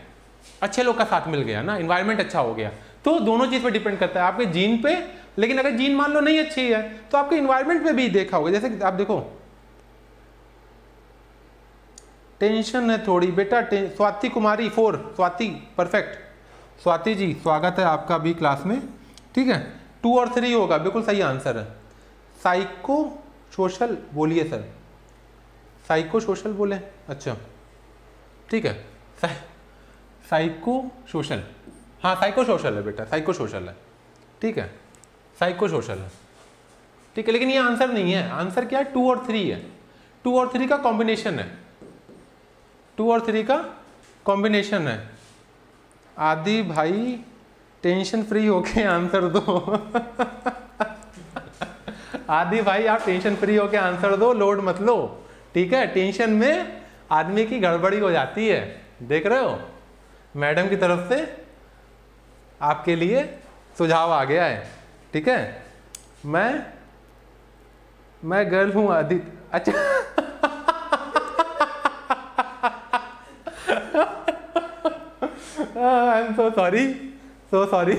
अच्छे लोग का साथ मिल गया ना, इन्वायरमेंट अच्छा हो गया। तो दोनों चीज़ पे डिपेंड करता है, आपके जीन पे, लेकिन अगर जीन मान लो नहीं अच्छी है तो आपके इन्वायरमेंट पे भी देखा होगा। जैसे आप देखो टेंशन है थोड़ी बेटा, स्वाति कुमारी 4, स्वाति परफेक्ट, स्वाति जी स्वागत है आपका भी क्लास में, ठीक है। 2 और 3 होगा, बिल्कुल सही आंसर है। साइको सोशल बोलिए सर, साइको सोशल बोले, अच्छा ठीक है, साइको सोशल, हाँ साइको सोशल है बेटा, साइको सोशल है, ठीक है, साइको सोशल है, ठीक है। लेकिन ये आंसर नहीं है, आंसर क्या है? 2 और 3 है, 2 और 3 का कॉम्बिनेशन है, 2 और 3 का कॉम्बिनेशन है। आदि भाई टेंशन फ्री होके आंसर दो आदि भाई आप टेंशन फ्री होके आंसर दो, लोड मत लो, ठीक है। टेंशन में आदमी की गड़बड़ी हो जाती है, देख रहे हो, मैडम की तरफ से आपके लिए सुझाव आ गया है, ठीक है। मैं गर्ल हूं आदि, अच्छा आई एम सो सॉरी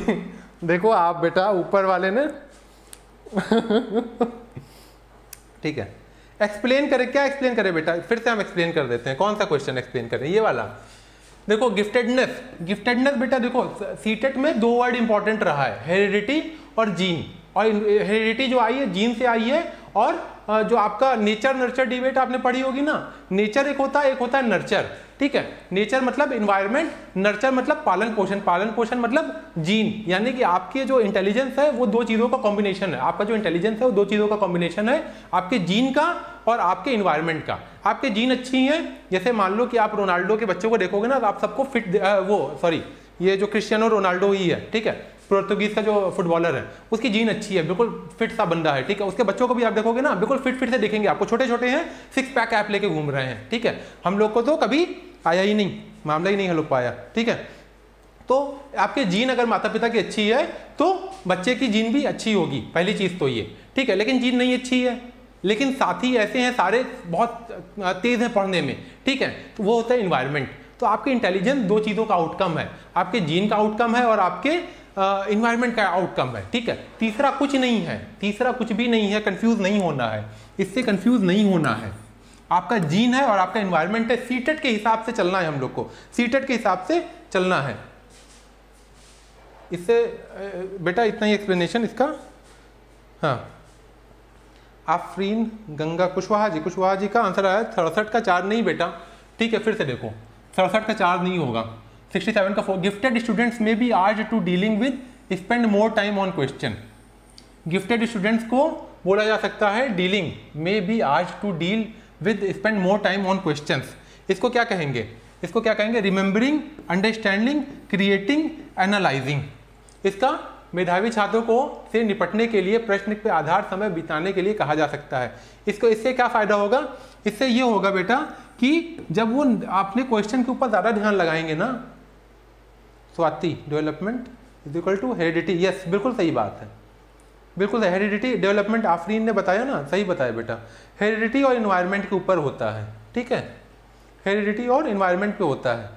देखो आप बेटा ऊपर वाले ने ठीक है। एक्सप्लेन करें, क्या एक्सप्लेन करें बेटा, फिर से हम एक्सप्लेन कर देते हैं। कौन सा क्वेश्चन एक्सप्लेन करें? ये वाला देखो, गिफ्टेडनेस बेटा देखो, सीटेट में 2 वर्ड इंपॉर्टेंट रहा है, हेरिडिटी और जीन। और हेरिडिटी जो आई है जीन से आई है, और जो आपका नेचर नर्चर डिबेट आपने पढ़ी होगी ना, नेचर एक होता है नर्चर, ठीक है। नेचर मतलब इन्वायरमेंट, नर्चर मतलब पालन पोषण, पालन पोषण मतलब जीन, यानी कि आपके जो इंटेलिजेंस है वो दो चीज़ों का कॉम्बिनेशन है। आपका जो इंटेलिजेंस है वो दो चीज़ों का कॉम्बिनेशन है, आपके जीन का और आपके इन्वायरमेंट का। आपके जीन अच्छी हैं, जैसे मान लो कि आप रोनाल्डो के बच्चों को देखोगे ना तो आप सबको फिट ये जो क्रिस्टियानो रोनाल्डो ही है, ठीक है, पोर्तुगीज का जो फुटबॉलर है, उसकी जीन अच्छी है, बिल्कुल फिट सा बंदा है, ठीक है। उसके बच्चों को भी आप देखोगे ना बिल्कुल फिट से दिखेंगे आपको, छोटे छोटे हैं, 6 पैक ऐप लेके घूम रहे हैं, ठीक है। हम लोग को तो कभी आया ही नहीं, मामला ही नहीं हम लोग पाया, ठीक है। तो आपके जीन अगर माता पिता की अच्छी है तो बच्चे की जीन भी अच्छी होगी, पहली चीज तो ये, ठीक है। लेकिन जीन नहीं अच्छी है, लेकिन साथी ऐसे हैं सारे बहुत तेज हैं पढ़ने में, ठीक है, तो वो होता है इन्वायरमेंट। तो आपके इंटेलिजेंस दो चीज़ों का आउटकम है, आपके जीन का आउटकम है और आपके इन्वायरमेंट का आउटकम है, ठीक है। तीसरा कुछ नहीं है, तीसरा कुछ भी नहीं है, कंफ्यूज नहीं होना है, इससे कंफ्यूज नहीं होना है। आपका जीन है और आपका इन्वायरमेंट है, सीटेट के हिसाब से चलना है हम लोग को, सीटेट के हिसाब से चलना है। इससे बेटा इतना ही एक्सप्लेनेशन इसका। हाँ, आफरीन गंगा कुशवाहा जी का आंसर आया 67 का 4 नहीं बेटा, ठीक है, फिर से देखो 67 का 4 नहीं होगा, 67 का 4। गिफ्टेड स्टूडेंट्स में be urged to dealing with spend more time on question. Gifted students को बोला जा सकता है डीलिंग में be urged to deal with spend more time on questions. इसको क्या कहेंगे, इसको क्या कहेंगे, रिमेंबरिंग, अंडरस्टैंडिंग, क्रिएटिंग, एनालाइजिंग। इसका मेधावी छात्रों को से निपटने के लिए प्रश्न पे आधार समय बिताने के लिए कहा जा सकता है। इसको इससे क्या फायदा होगा, इससे ये होगा बेटा कि जब वो आपने क्वेश्चन के ऊपर ज़्यादा ध्यान लगाएंगे ना, Swati development is equal to heredity, yes बिल्कुल सही बात है, बिल्कुल हेरिडिटी डेवलपमेंट आफरीन ने बताया ना, सही बताया बेटा, हेरिडिटी और इन्वायरमेंट के ऊपर होता है, ठीक है, हेरिडिटी और इन्वायरमेंट पे होता है।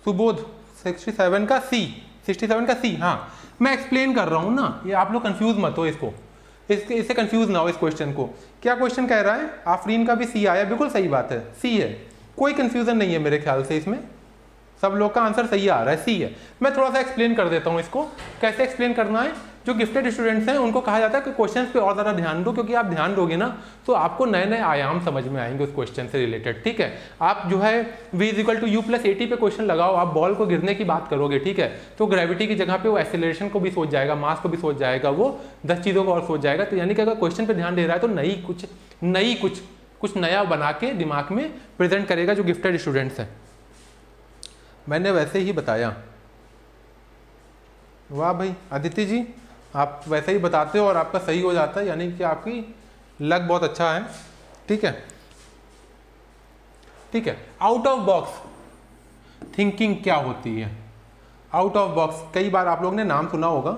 सुबोध 67 का सी, 67 का सी। हाँ, मैं एक्सप्लेन कर रहा हूँ ना, ये आप लोग कंफ्यूज मत हो, इससे कंफ्यूज ना हो इस क्वेश्चन को। क्या क्वेश्चन कह रहा है, आफरीन का भी सी आया, बिल्कुल सही बात है, सी है, कोई कंफ्यूजन नहीं है मेरे ख्याल से, इसमें सब लोग का आंसर सही आ रहा है, सी है। मैं थोड़ा सा एक्सप्लेन कर देता हूँ इसको, कैसे एक्सप्लेन करना है। जो गिफ्टेड स्टूडेंट्स हैं उनको कहा जाता है कि क्वेश्चंस पे और ज़्यादा ध्यान दो, क्योंकि आप ध्यान दोगे ना तो आपको नए नए आयाम समझ में आएंगे उस क्वेश्चन से रिलेटेड, ठीक है। आप जो है v = u+80 पे क्वेश्चन लगाओ, आप बॉल को गिरने की बात करोगे, ठीक है, तो ग्रेविटी की जगह पे वो एक्सेलरेशन को भी सोच जाएगा, मास को भी सोच जाएगा, वो 10 चीज़ों को और सोच जाएगा। तो यानी कि अगर क्वेश्चन पे ध्यान दे रहा है तो कुछ नया बना के दिमाग में प्रेजेंट करेगा जो गिफ्टेड स्टूडेंट्स हैं। मैंने वैसे ही बताया, वाह भाई आदित्य जी, आप वैसे ही बताते हो और आपका सही हो जाता है, यानी कि आपकी लक बहुत अच्छा है, ठीक है, ठीक है। आउट ऑफ बॉक्स थिंकिंग क्या होती है, आउट ऑफ बॉक्स कई बार आप लोग ने नाम सुना होगा,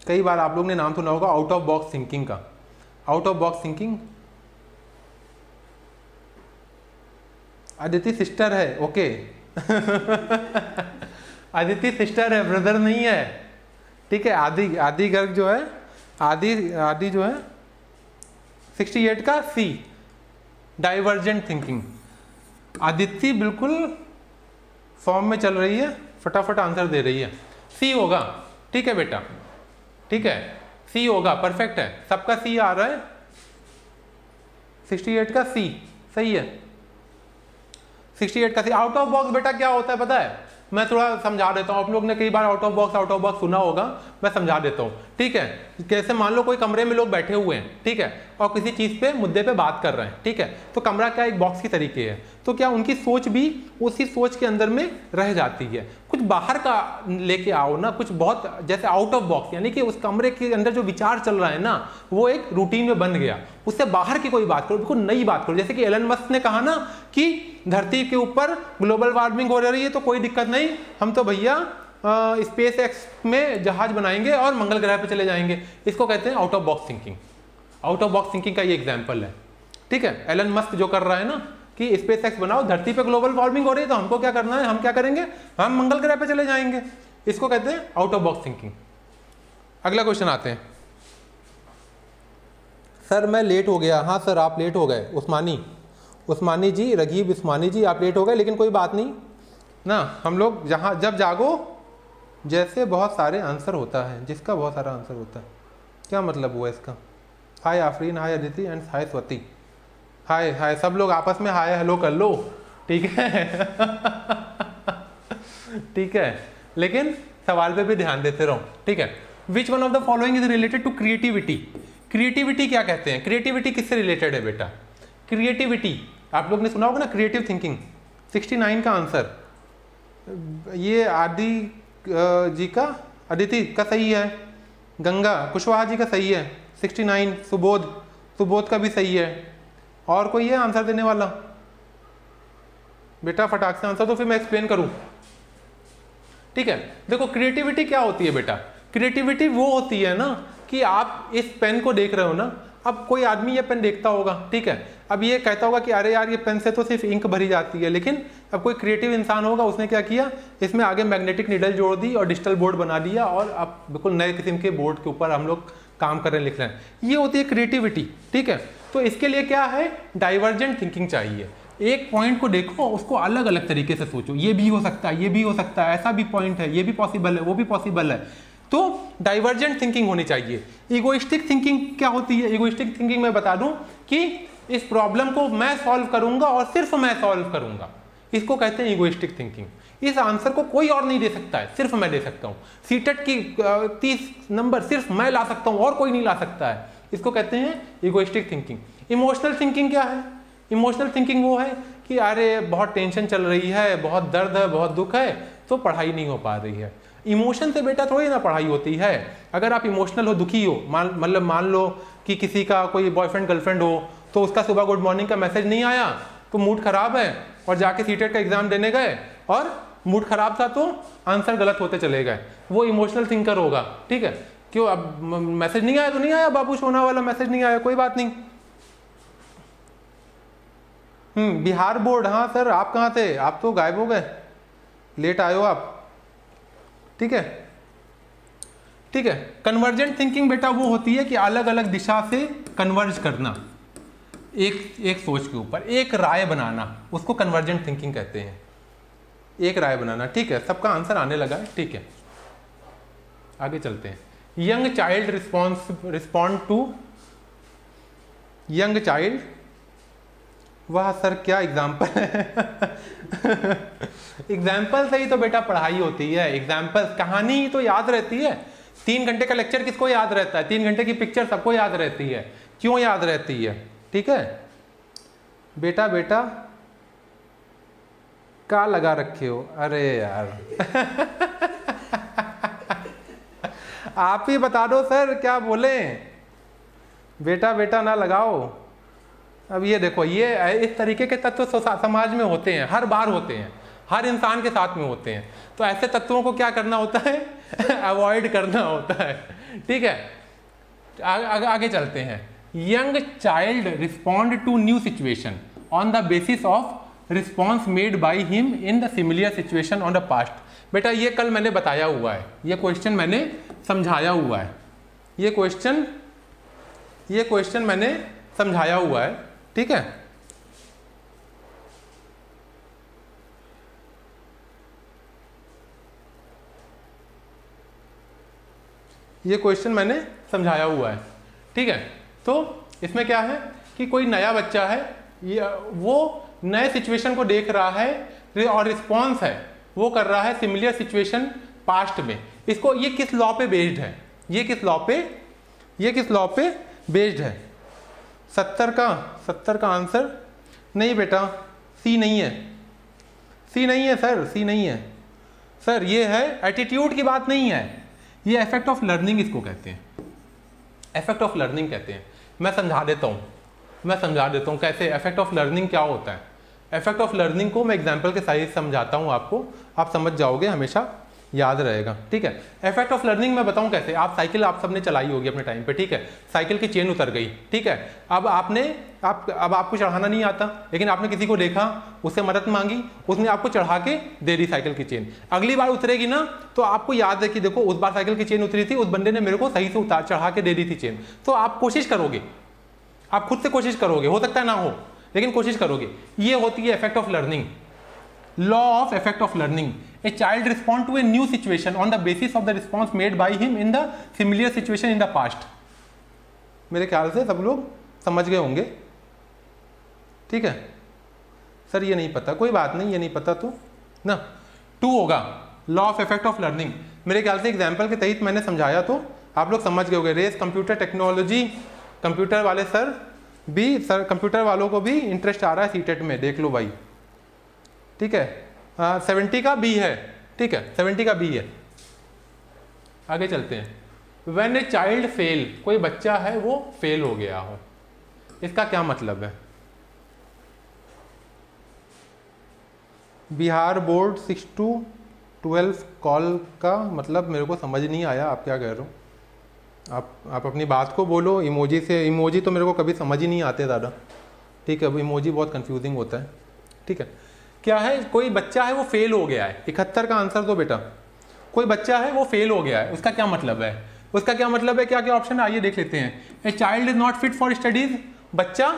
कई बार आप लोग ने नाम सुना होगा आउट ऑफ बॉक्स थिंकिंग का। Out of box thinking, Aditya sister है, ओके आदित्य सिस्टर है, ब्रदर नहीं है, ठीक है। आदि गर्ग जो है, आदि जो है 68 का सी, डाइवर्जेंट थिंकिंग। आदित्य बिल्कुल फॉर्म में चल रही है, फटाफट आंसर दे रही है, सी होगा, ठीक है बेटा, ठीक है, सी होगा, परफेक्ट है, सबका सी आ रहा है, 68 का सी सही है, 68 का सी। आउट ऑफ बॉक्स बेटा क्या होता है पता है, मैं थोड़ा समझा देता हूँ, आप लोग ने कई बार आउट ऑफ बॉक्स सुना होगा, मैं समझा देता हूँ, ठीक है। कैसे मान लो कोई कमरे में लोग बैठे हुए हैं, ठीक है, और किसी चीज़ पे मुद्दे पे बात कर रहे हैं, ठीक है, तो कमरा क्या एक बॉक्स की तरीके है, तो क्या उनकी सोच भी उसी सोच के अंदर में रह जाती है। कुछ बाहर का लेके आओ ना, कुछ बहुत जैसे आउट ऑफ बॉक्स, यानी कि उस कमरे के अंदर जो विचार चल रहा है ना वो एक रूटीन में बन गया, उससे बाहर की कोई बात करो, बिल्कुल नई बात करो। जैसे कि एलन मस्क ने कहा ना कि धरती के ऊपर ग्लोबल वार्मिंग हो रही है तो कोई दिक्कत नहीं, हम तो भैया स्पेस एक्स में जहाज बनाएंगे और मंगल ग्रह पे चले जाएंगे। इसको कहते हैं out of box thinking. Out of box thinking का ये एग्जांपल है, ठीक है। एलन मस्क जो कर रहा है ना कि स्पेस एक्स बनाओ, धरती पे ग्लोबल वार्मिंग हो रही है तो हमको क्या करना है, हम क्या करेंगे, हम मंगल ग्रह पे चले जाएंगे। इसको कहते हैं आउट ऑफ बॉक्स थिंकिंग। अगला क्वेश्चन आते हैं। सर मैं लेट हो गया। हाँ सर आप लेट हो गए, उस्मानी जी, रगीब उस्मानी जी, आप लेट हो गए, लेकिन कोई बात नहीं ना, हम लोग जब जागो जैसे बहुत सारे आंसर होता है, जिसका बहुत सारा आंसर होता है, क्या मतलब हुआ इसका? हाय आफरीन, हाय अदिति एंड हाय स्वती। हाय हाय, सब लोग आपस में हाय हेलो कर लो, ठीक है? ठीक है, लेकिन सवाल पे भी ध्यान देते रहो, ठीक है? Which one of the following is related to creativity? Creativity क्या कहते हैं? क्रिएटिविटी किससे रिलेटेड है बेटा? क्रिएटिविटी आप लोग ने सुना होगा ना, क्रिएटिव थिंकिंग। 69 का आंसर ये आदि जी का, अदिति का सही है, गंगा कुशवाहा जी का सही है 69, सुबोध का भी सही है। और कोई है आंसर देने वाला? बेटा फटाक से आंसर तो फिर मैं एक्सप्लेन करूं, ठीक है? देखो क्रिएटिविटी क्या होती है बेटा? क्रिएटिविटी वो होती है ना कि आप इस पेन को देख रहे हो ना, अब कोई आदमी ये पेन देखता होगा, ठीक है, अब ये कहता होगा कि अरे यार ये पेन से तो सिर्फ इंक भरी जाती है, लेकिन अब कोई क्रिएटिव इंसान होगा, उसने क्या किया, इसमें आगे मैग्नेटिक नीडल जोड़ दी और डिजिटल बोर्ड बना दिया, और अब बिल्कुल नए किस्म के बोर्ड के ऊपर हम लोग काम कर रहे हैं, लिख रहे हैं। ये होती है क्रिएटिविटी, ठीक है? तो इसके लिए क्या है, डाइवर्जेंट थिंकिंग चाहिए। एक पॉइंट को देखो, उसको अलग अलग तरीके से सोचो, ये भी हो सकता है, ये भी हो सकता है, ऐसा भी पॉइंट है, ये भी पॉसिबल है, वो भी पॉसिबल है। तो डाइवर्जेंट थिंकिंग होनी चाहिए। इगोइस्टिक थिंकिंग क्या होती है? इगोइस्टिक थिंकिंग मैं बता दूं कि इस प्रॉब्लम को मैं सॉल्व करूंगा और सिर्फ मैं सॉल्व करूंगा, इसको कहते हैं इगोइस्टिक थिंकिंग। इस आंसर को कोई और नहीं दे सकता है, सिर्फ मैं दे सकता हूं। सीटेट की 30 नंबर सिर्फ मैं ला सकता हूं और कोई नहीं ला सकता है, इसको कहते हैं इगोइस्टिक थिंकिंग। इमोशनल थिंकिंग क्या है? इमोशनल थिंकिंग वो है कि अरे बहुत टेंशन चल रही है, बहुत दर्द है, बहुत दुख है, तो पढ़ाई नहीं हो पा रही है। इमोशन से बेटा थोड़ी ना पढ़ाई होती है। अगर आप इमोशनल हो, दुखी हो, मतलब मान लो कि किसी का कोई बॉयफ्रेंड गर्लफ्रेंड हो, तो उसका सुबह गुड मॉर्निंग का मैसेज नहीं आया तो मूड खराब है, और जाके सीटेट का एग्जाम देने गए और मूड खराब था तो आंसर गलत होते चले गए, वो इमोशनल थिंकर होगा, ठीक है? क्यों, अब मैसेज नहीं आया तो नहीं आया बाबू, सोना वाला मैसेज नहीं आया, कोई बात नहीं। बिहार बोर्ड, हाँ सर आप कहाँ थे? आप तो गायब हो गए, लेट आए हो आप, ठीक है? ठीक है। कन्वर्जेंट थिंकिंग बेटा वो होती है कि अलग अलग दिशा से कन्वर्ज करना, एक सोच के ऊपर एक राय बनाना, उसको कन्वर्जेंट थिंकिंग कहते हैं, एक राय बनाना, ठीक है? सबका आंसर आने लगा है, ठीक है? आगे चलते हैं। Young child respond to, young child, वाह सर क्या एग्जाम्पल है। एग्जाम्पल से ही तो बेटा पढ़ाई होती है, एग्जाम्पल, कहानी ही तो याद रहती है। 3 घंटे का लेक्चर किसको याद रहता है? 3 घंटे की पिक्चर सबको याद रहती है। क्यों याद रहती है? ठीक है बेटा, बेटा क्या लगा रखे हो? अरे यार आप ही बता दो सर क्या बोले, बेटा बेटा ना लगाओ। अब ये देखो, ये इस तरीके के तत्व समाज में होते हैं, हर बार होते हैं, हर इंसान के साथ में होते हैं। तो ऐसे तत्वों को क्या करना होता है? अवॉइड करना होता है, ठीक है? आगे चलते हैं। Young child respond to new situation on the basis of response made by him in the similar situation on the past. बेटा ये कल मैंने बताया हुआ है, ये क्वेश्चन मैंने समझाया हुआ है, ये क्वेश्चन मैंने समझाया हुआ है, ठीक है? ये क्वेश्चन मैंने समझाया हुआ है, ठीक है? तो इसमें क्या है कि कोई नया बच्चा है, वो नए सिचुएशन को देख रहा है और रिस्पॉन्स है वो कर रहा है सिमिलर सिचुएशन पास्ट में। इसको, ये किस लॉ पे बेस्ड है? ये किस लॉ पे बेस्ड है? 70 का आंसर नहीं बेटा, सी नहीं है, सी नहीं है सर, सी नहीं है सर, ये है एटीट्यूड की बात नहीं है, ये इफेक्ट ऑफ लर्निंग इसको कहते हैं, इफेक्ट ऑफ लर्निंग कहते हैं। मैं समझा देता हूँ कैसे इफेक्ट ऑफ लर्निंग क्या होता है। इफेक्ट ऑफ लर्निंग को मैं एग्जाम्पल के साथ समझाता हूँ आपको, आप समझ जाओगे, हमेशा याद रहेगा, ठीक है? इफेक्ट ऑफ लर्निंग मैं बताऊं कैसे। आप साइकिल आप सबने चलाई होगी अपने टाइम पे, ठीक है? साइकिल की चेन उतर गई, ठीक है? अब आपको चढ़ाना नहीं आता, लेकिन आपने किसी को देखा, उससे मदद मांगी, उसने आपको चढ़ा के दे दी साइकिल की चेन। अगली बार उतरेगी ना तो आपको याद है कि देखो उस बार साइकिल की चेन उतरी थी, उस बंदे ने मेरे को सही से चढ़ा के दे दी थी चेन। तो आप कोशिश करोगे, आप खुद से कोशिश करोगे, हो सकता है ना हो, लेकिन कोशिश करोगे। ये होती है effect of learning, law of effect of learning, a child respond to a new situation on the basis of the response made by him in the similar situation in the past. मेरे ख्याल से सब लोग समझ गए होंगे, ठीक है। सर ये नहीं पता, कोई बात नहीं, ये नहीं पता तो ना। 2 होगा law of effect of learning. मेरे ख्याल से एग्जाम्पल के तहत मैंने समझाया तो आप लोग समझ गए होंगे। रेस कंप्यूटर टेक्नोलॉजी, कंप्यूटर वाले सर भी, सर कंप्यूटर वालों को भी इंटरेस्ट आ रहा है सीटेट में, देख लो भाई, ठीक है। 70 का बी है, ठीक है, 70 का बी है। आगे चलते हैं। व्हेन ए चाइल्ड फेल, कोई बच्चा है वो फेल हो गया हो, इसका क्या मतलब है? बिहार बोर्ड 6 to 12 कॉल का मतलब मेरे को समझ नहीं आया, आप क्या कह रहे हो? आप अपनी बात को बोलो। इमोजी से, इमोजी तो मेरे को कभी समझ ही नहीं आते ज़्यादा, ठीक है। अब इमोजी बहुत कंफ्यूजिंग होता है, ठीक है। क्या है, कोई बच्चा है वो फेल हो गया है। 71 का आंसर दो बेटा। कोई बच्चा है वो फेल हो गया है, उसका क्या मतलब है? उसका क्या मतलब है? क्या क्या ऑप्शन है आइए देख लेते हैं। A child is not fit for studies, बच्चा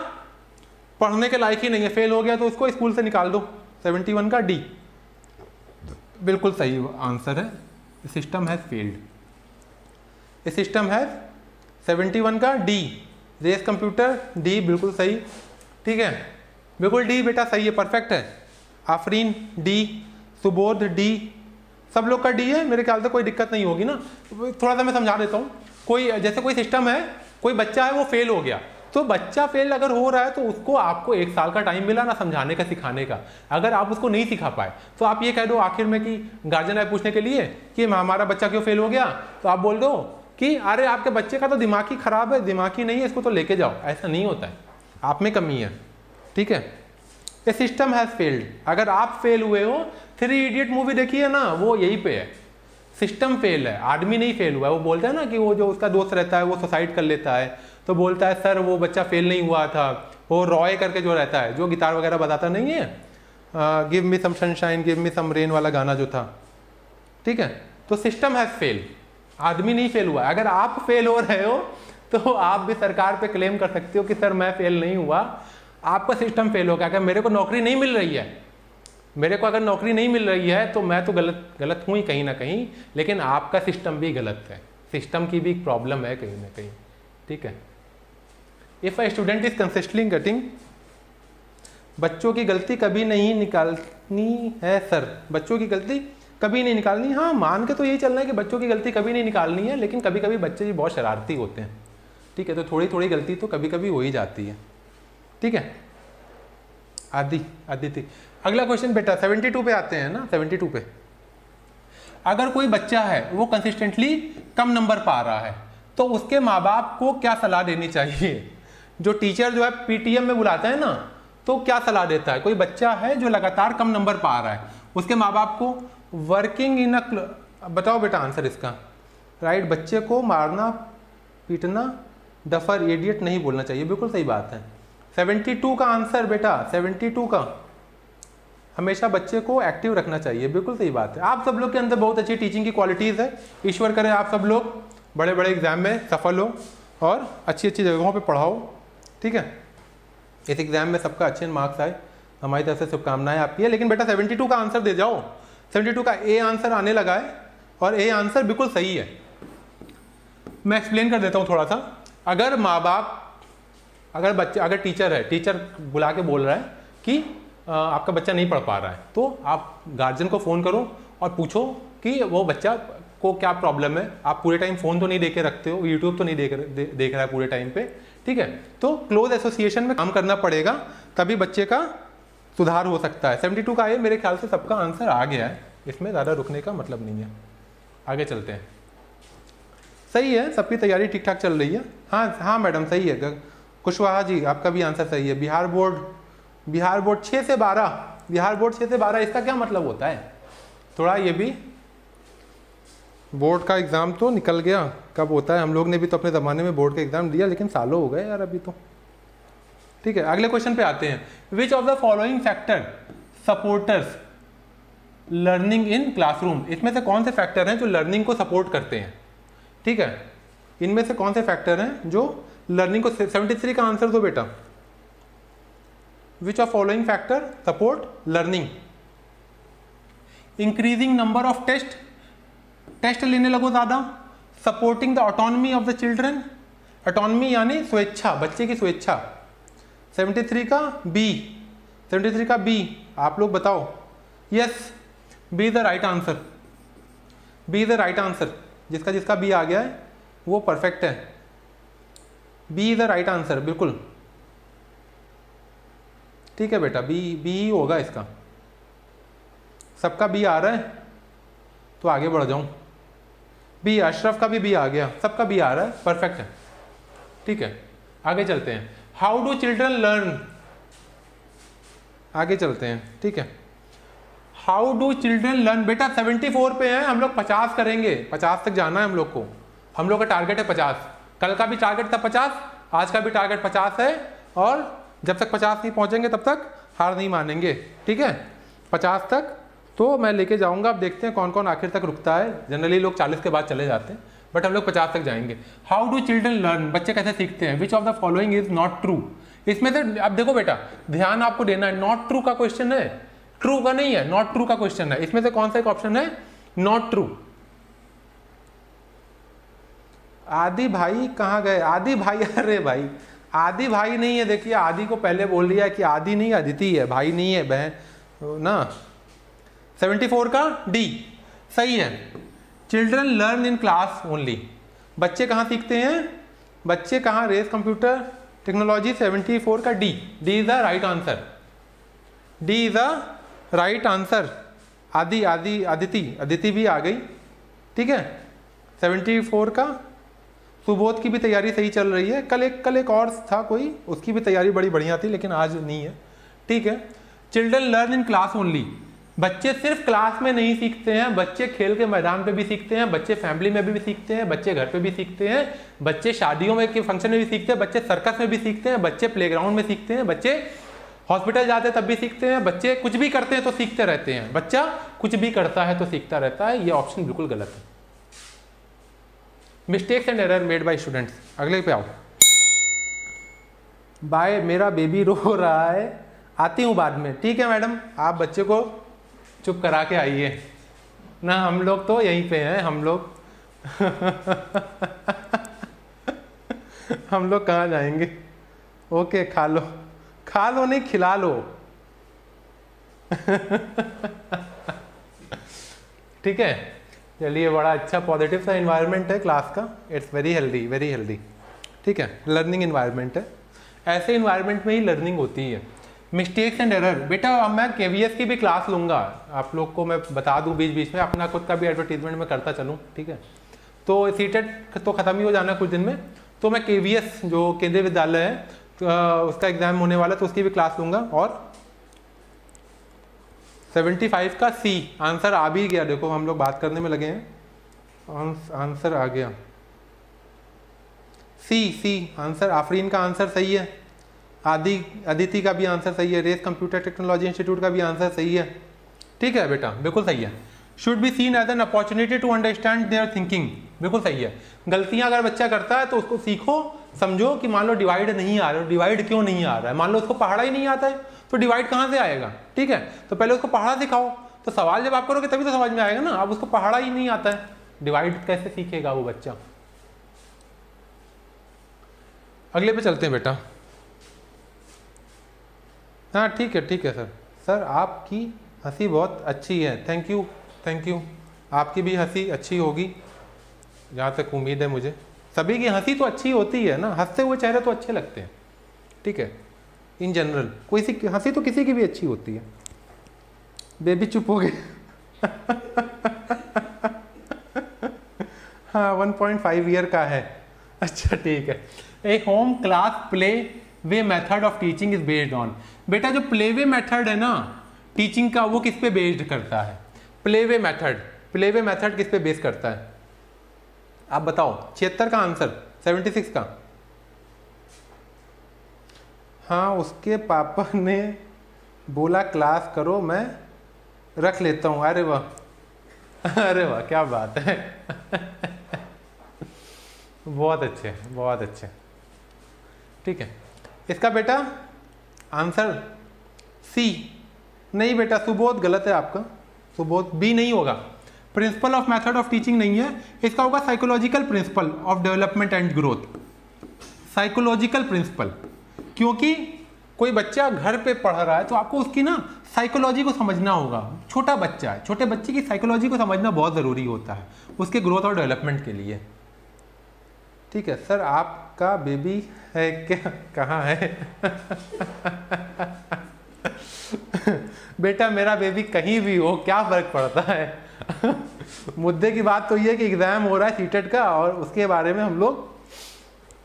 पढ़ने के लायक ही नहीं है, फेल हो गया तो उसको स्कूल से निकाल दो। 71 का डी बिल्कुल सही आंसर है। System has failed, system has 71 का डी। रेस कंप्यूटर डी बिल्कुल सही, ठीक है, बिल्कुल डी बेटा सही है, परफेक्ट है। आफरीन डी, सुबोध डी, सब लोग का डी है। मेरे ख्याल से कोई दिक्कत नहीं होगी ना। थोड़ा सा मैं समझा देता हूँ। कोई जैसे कोई सिस्टम है, कोई बच्चा है वो फेल हो गया, तो बच्चा फेल अगर हो रहा है तो उसको आपको 1 साल का टाइम मिला ना समझाने का, सिखाने का। अगर आप उसको नहीं सिखा पाए तो आप ये कह दो आखिर में कि गार्जियन आए पूछने के लिए कि हमारा बच्चा क्यों फेल हो गया, तो आप बोल दो कि अरे आपके बच्चे का तो दिमाग ही खराब है, दिमाग ही नहीं है, इसको तो लेके जाओ। ऐसा नहीं होता है, आप में कमी है, ठीक है। ए सिस्टम हैज फेल्ड, अगर आप फेल हुए हो, 3 इडियट मूवी देखी है ना, वो यही पे है। सिस्टम फेल है, आदमी नहीं फेल हुआ है। वो बोलता है ना कि वो जो उसका दोस्त रहता है वो सुसाइड कर लेता है, तो बोलता है सर वो बच्चा फेल नहीं हुआ था। वो रॉय करके जो रहता है, जो गिटार वगैरह बताता नहीं है, give me some sunshine give me some rain वाला गाना जो था, ठीक है। तो सिस्टम हैज फेल, आदमी नहीं फेल हुआ। अगर आप फेल हो रहे हो तो आप भी सरकार पे क्लेम कर सकते हो कि सर मैं फेल नहीं हुआ, आपका सिस्टम फेल हो गया। अगर मेरे को नौकरी नहीं मिल रही है, मेरे को अगर नौकरी नहीं मिल रही है तो मैं तो गलत हूँ ही कहीं ना कहीं, लेकिन आपका सिस्टम भी गलत है, सिस्टम की भी प्रॉब्लम है कहीं ना कहीं, ठीक है। If a student is consistently getting, बच्चों की गलती कभी नहीं निकालनी है सर, बच्चों की गलती कभी नहीं निकालनी। हाँ, मान के तो यही चलना है कि बच्चों की गलती कभी नहीं निकालनी है, लेकिन कभी कभी बच्चे भी बहुत शरारती होते हैं, ठीक है। तो थोड़ी थोड़ी गलती तो कभी कभी हो ही जाती है, ठीक है। आदि थी। अगला क्वेश्चन बेटा 72 पे आते हैं ना। 72 पे अगर कोई बच्चा है वो कंसिस्टेंटली कम नंबर पा रहा है तो उसके माँ बाप को क्या सलाह देनी चाहिए? जो टीचर जो है पीटीएम में बुलाता है ना, तो क्या सलाह देता है? कोई बच्चा है जो लगातार कम नंबर पा रहा है, उसके माँ बाप को वर्किंग इन अ, बताओ बेटा आंसर इसका। राइट, बच्चे को मारना पीटना डफर इडियट नहीं बोलना चाहिए, बिल्कुल सही बात है। 72 का आंसर बेटा, 72 का हमेशा बच्चे को एक्टिव रखना चाहिए, बिल्कुल सही बात है। आप सब लोग के अंदर बहुत अच्छी टीचिंग की क्वालिटीज़ है, ईश्वर करे आप सब लोग बड़े बड़े एग्जाम में सफल हो और अच्छी अच्छी जगहों पे पढ़ाओ, ठीक है। इस एग्जाम में सबका अच्छे मार्क्स आए, हमारी तरफ से शुभकामनाएं आपकी है। लेकिन बेटा 72 का आंसर दे जाओ। 72 का ए आंसर आने लगा है और ए आंसर बिल्कुल सही है। मैं एक्सप्लेन कर देता हूँ थोड़ा सा। अगर माँ बाप, अगर टीचर है, टीचर बुला के बोल रहा है कि आपका बच्चा नहीं पढ़ पा रहा है, तो आप गार्जियन को फ़ोन करो और पूछो कि वो बच्चा को क्या प्रॉब्लम है। आप पूरे टाइम फ़ोन तो नहीं दे के रखते हो, यूट्यूब तो नहीं देख रहा है पूरे टाइम पे, ठीक है। तो क्लोज एसोसिएशन में काम करना पड़ेगा, तभी बच्चे का सुधार हो सकता है। 72 का ये मेरे ख्याल से सबका आंसर आ गया है, इसमें ज़्यादा रुकने का मतलब नहीं है। आगे चलते हैं। सही है, सबकी तैयारी ठीक ठाक चल रही है। हाँ मैडम सही है, कुशवाहा जी आपका भी आंसर सही है। बिहार बोर्ड 6 से 12, बिहार बोर्ड 6 से 12, इसका क्या मतलब होता है? थोड़ा ये भी बोर्ड का एग्ज़ाम तो निकल गया, कब होता है? हम लोग ने भी तो अपने ज़माने में बोर्ड का एग्ज़ाम दिया, लेकिन सालों हो गए यार अभी तो, ठीक है। अगले क्वेश्चन पे आते हैं। विच of the following factor supporters learning in classroom? इसमें से कौन से फैक्टर हैं जो लर्निंग को सपोर्ट करते हैं, ठीक है। इनमें से कौन से फैक्टर हैं जो लर्निंग को, 73 का आंसर दो बेटा। Which of following factor support learning? Increasing number of test लेने लगो ज़्यादा, supporting the autonomy of the children, autonomy यानी स्वेच्छा, बच्चे की स्वेच्छा। 73 का बी, 73 का बी, आप लोग बताओ। Yes, B is the right answer, B is the right answer. जिसका जिसका बी आ गया है वो परफेक्ट है, B is the right answer, बिल्कुल ठीक है बेटा, बी ही होगा इसका। सबका बी आ रहा है तो आगे बढ़ जाऊं। बी, अशरफ का भी बी आ गया, सबका बी आ रहा है, परफेक्ट है, ठीक है। आगे चलते हैं। हाउ डू चिल्ड्रन लर्न, आगे चलते हैं, ठीक है। हाउ डू चिल्ड्रन लर्न, बेटा 74 पे है, हम लोग 50 करेंगे, 50 तक जाना है हम लोग को। हम लोग का टारगेट है 50, कल का भी टारगेट था 50, आज का भी टारगेट 50 है, और जब तक 50 नहीं पहुंचेंगे तब तक हार नहीं मानेंगे, ठीक है। 50 तक तो मैं लेके जाऊंगा, अब देखते हैं कौन कौन आखिर तक रुकता है। जनरली लोग 40 के बाद चले जाते हैं, बट हम लोग 50 तक जाएंगे। हाउ डू चिल्ड्रन लर्न, बच्चे कैसे सीखते हैं। विच of the following is not true, इसमें से अब देखो बेटा ध्यान आपको देना है, नॉट ट्रू का क्वेश्चन है, ट्रू का नहीं है, नॉट ट्रू का क्वेश्चन है। इसमें से कौन सा एक ऑप्शन है नॉट ट्रू। आदि भाई कहाँ गए, आदि भाई, अरे भाई आदि भाई नहीं है, देखिए आदि को पहले बोल दिया कि आदि नहीं अदिति है, भाई नहीं है, बहन ना। 74 का डी सही है। Children learn in class only, बच्चे कहाँ सीखते हैं, बच्चे कहाँ, रेस कंप्यूटर टेक्नोलॉजी। 74 का D, D is the right answer, D is the right answer. आदि आदि अदिति, अदिति भी आ गई, ठीक है। 74 का सुबोध की भी तैयारी सही चल रही है, कल एक और था कोई, उसकी भी तैयारी बड़ी बढ़िया थी, लेकिन आज नहीं है, ठीक है। Children learn in class only, बच्चे सिर्फ क्लास में नहीं सीखते हैं, बच्चे खेल के मैदान पे भी सीखते हैं, बच्चे फैमिली में भी सीखते हैं, बच्चे घर पे भी सीखते हैं, बच्चे शादियों में के फंक्शन में भी सीखते हैं, बच्चे सर्कस में भी सीखते हैं, बच्चे प्लेग्राउंड में सीखते हैं, बच्चे हॉस्पिटल जाते हैं तब भी सीखते हैं, बच्चे कुछ भी करते हैं तो सीखते रहते हैं, बच्चा कुछ भी करता है तो सीखता रहता है। ये ऑप्शन बिल्कुल गलत है। Mistakes and error made by students, अगले पे आओ। बाय, मेरा बेबी रो रहा है, आती हूँ बाद में, ठीक है मैडम, आप बच्चे को चुप करा के आइए ना, हम लोग तो यहीं पे हैं, हम लोग हम लोग कहाँ जाएंगे। ओके, खा लो, खा लो नहीं खिला लो ठीक है। चलिए, बड़ा अच्छा पॉजिटिव सा इन्वायरमेंट है क्लास का, it's very healthy, very healthy, ठीक है। लर्निंग इन्वायरमेंट है, ऐसे इन्वायरमेंट में ही लर्निंग होती है। मिस्टेक्स एंड एरर, बेटा अब मैं केवीएस की भी क्लास लूँगा, आप लोग को मैं बता दूँ बीच बीच में, अपना खुद का भी एडवर्टीजमेंट में करता चलूँ, ठीक है। तो सीटेट तो ख़त्म ही हो जाना कुछ दिन में, तो मैं केवीएस जो केंद्रीय विद्यालय है उसका एग्जाम होने वाला है, तो उसकी भी क्लास लूँगा। और 75 का सी आंसर आ भी गया, देखो हम लोग बात करने में लगे हैं, आंसर आ गया सी आंसर। आफरीन का आंसर सही है, अदिति का भी आंसर सही है, रेस कंप्यूटर टेक्नोलॉजी इंस्टीट्यूट का भी आंसर सही है, ठीक है बेटा, बिल्कुल सही है। Should be seen as an opportunity to understand their thinking, बिल्कुल सही है। गलतियां अगर बच्चा करता है तो उसको सीखो, समझो कि मान लो डिवाइड नहीं आ रहा है, डिवाइड क्यों नहीं आ रहा है, मान लो उसको पहाड़ा ही नहीं आता है तो डिवाइड कहाँ से आएगा, ठीक है। तो पहले उसको पहाड़ा सिखाओ, तो सवाल जब आप करोगे तभी तो समझ में आएगा ना। अब उसको पहाड़ा ही नहीं आता है, डिवाइड कैसे सीखेगा वो बच्चा। अगले पे चलते हैं बेटा। हाँ ठीक है सर, सर आपकी हंसी बहुत अच्छी है, थैंक यू थैंक यू, आपकी भी हंसी अच्छी होगी जहाँ तक उम्मीद है मुझे। सभी की हंसी तो अच्छी होती है ना, हंसते हुए चेहरे तो अच्छे लगते हैं, ठीक है। इन जनरल कोई सी हंसी तो किसी की भी अच्छी होती है। बेबी चुप हो गए हाँ 1.5 ईयर का है, अच्छा ठीक है। A home class play way method of teaching is based on, बेटा जो प्ले वे मेथड है ना टीचिंग का, वो किस पे बेस्ड करता है। प्ले वे मेथड किस पे बेस करता है, आप बताओ। 76 का आंसर, 76 का। हाँ उसके पापा ने बोला क्लास करो, मैं रख लेता हूँ। अरे वाह क्या बात है बहुत अच्छे, ठीक है। इसका बेटा आंसर सी नहीं बेटा, सुबोध गलत है आपका, सुबोध, बी नहीं होगा। Principle of method of teaching नहीं है, इसका होगा psychological principle of development and growth. Psychological principle, क्योंकि कोई बच्चा घर पे पढ़ रहा है तो आपको उसकी ना साइकोलॉजी को समझना होगा। छोटा बच्चा है, छोटे बच्चे की साइकोलॉजी को समझना बहुत ज़रूरी होता है उसके ग्रोथ और डेवलपमेंट के लिए। ठीक है सर, आपका बेबी है क्या, कहाँ है? बेटा मेरा बेबी कहीं भी हो, क्या फर्क पड़ता है? मुद्दे की बात तो ये है कि एग्जाम हो रहा है सीटेट का और उसके बारे में हम लोग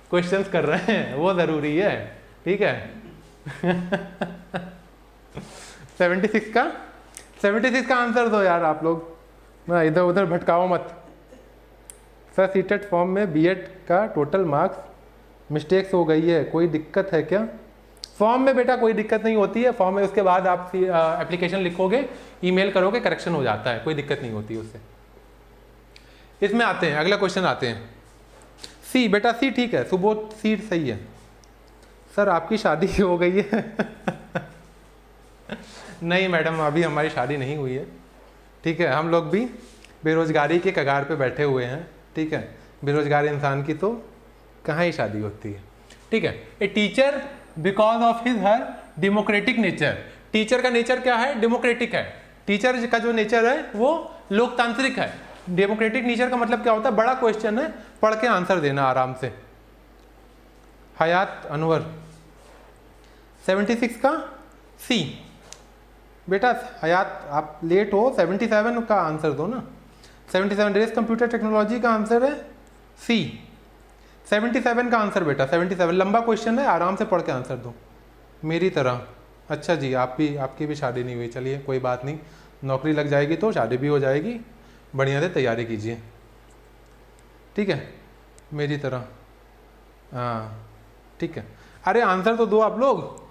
क्वेश्चंस कर रहे हैं, वो ज़रूरी है। ठीक है। 76 का आंसर दो यार आप लोग, ना इधर उधर भटकाओ मत। सर सीटेट फॉर्म में बीएड का टोटल मार्क्स मिस्टेक्स हो गई है, कोई दिक्कत है क्या? फॉर्म में बेटा कोई दिक्कत नहीं होती है, फॉर्म में उसके बाद आप एप्लीकेशन लिखोगे, ईमेल करोगे, करेक्शन हो जाता है, कोई दिक्कत नहीं होती उससे। इसमें आते हैं, अगला क्वेश्चन आते हैं। सी बेटा, सी ठीक है, सुबोध सी सही है। सर आपकी शादी हो गई है? नहीं मैडम, अभी हमारी शादी नहीं हुई है। ठीक है, हम लोग भी बेरोजगारी के कगार पे बैठे हुए हैं। ठीक है, बेरोजगार इंसान की तो कहाँ ही शादी होती है। ठीक है। A teacher because of his her democratic nature, teacher का नेचर क्या है? डेमोक्रेटिक है। टीचर का जो नेचर है वो लोकतांत्रिक है। डेमोक्रेटिक नेचर का मतलब क्या होता है? बड़ा क्वेश्चन है, पढ़ के आंसर देना आराम से। हयात अनवर 76 का सी। बेटा हयात आप लेट हो, 77 का आंसर दो ना। 77 रेस कंप्यूटर टेक्नोलॉजी का आंसर है सी। 77 का आंसर बेटा, 77 लंबा क्वेश्चन है, आराम से पढ़ के आंसर दो मेरी तरह। अच्छा जी, आपकी भी शादी नहीं हुई, चलिए कोई बात नहीं, नौकरी लग जाएगी तो शादी भी हो जाएगी, बढ़िया से तैयारी कीजिए। ठीक है, मेरी तरह। हाँ ठीक है, अरे आंसर तो दो आप लोग।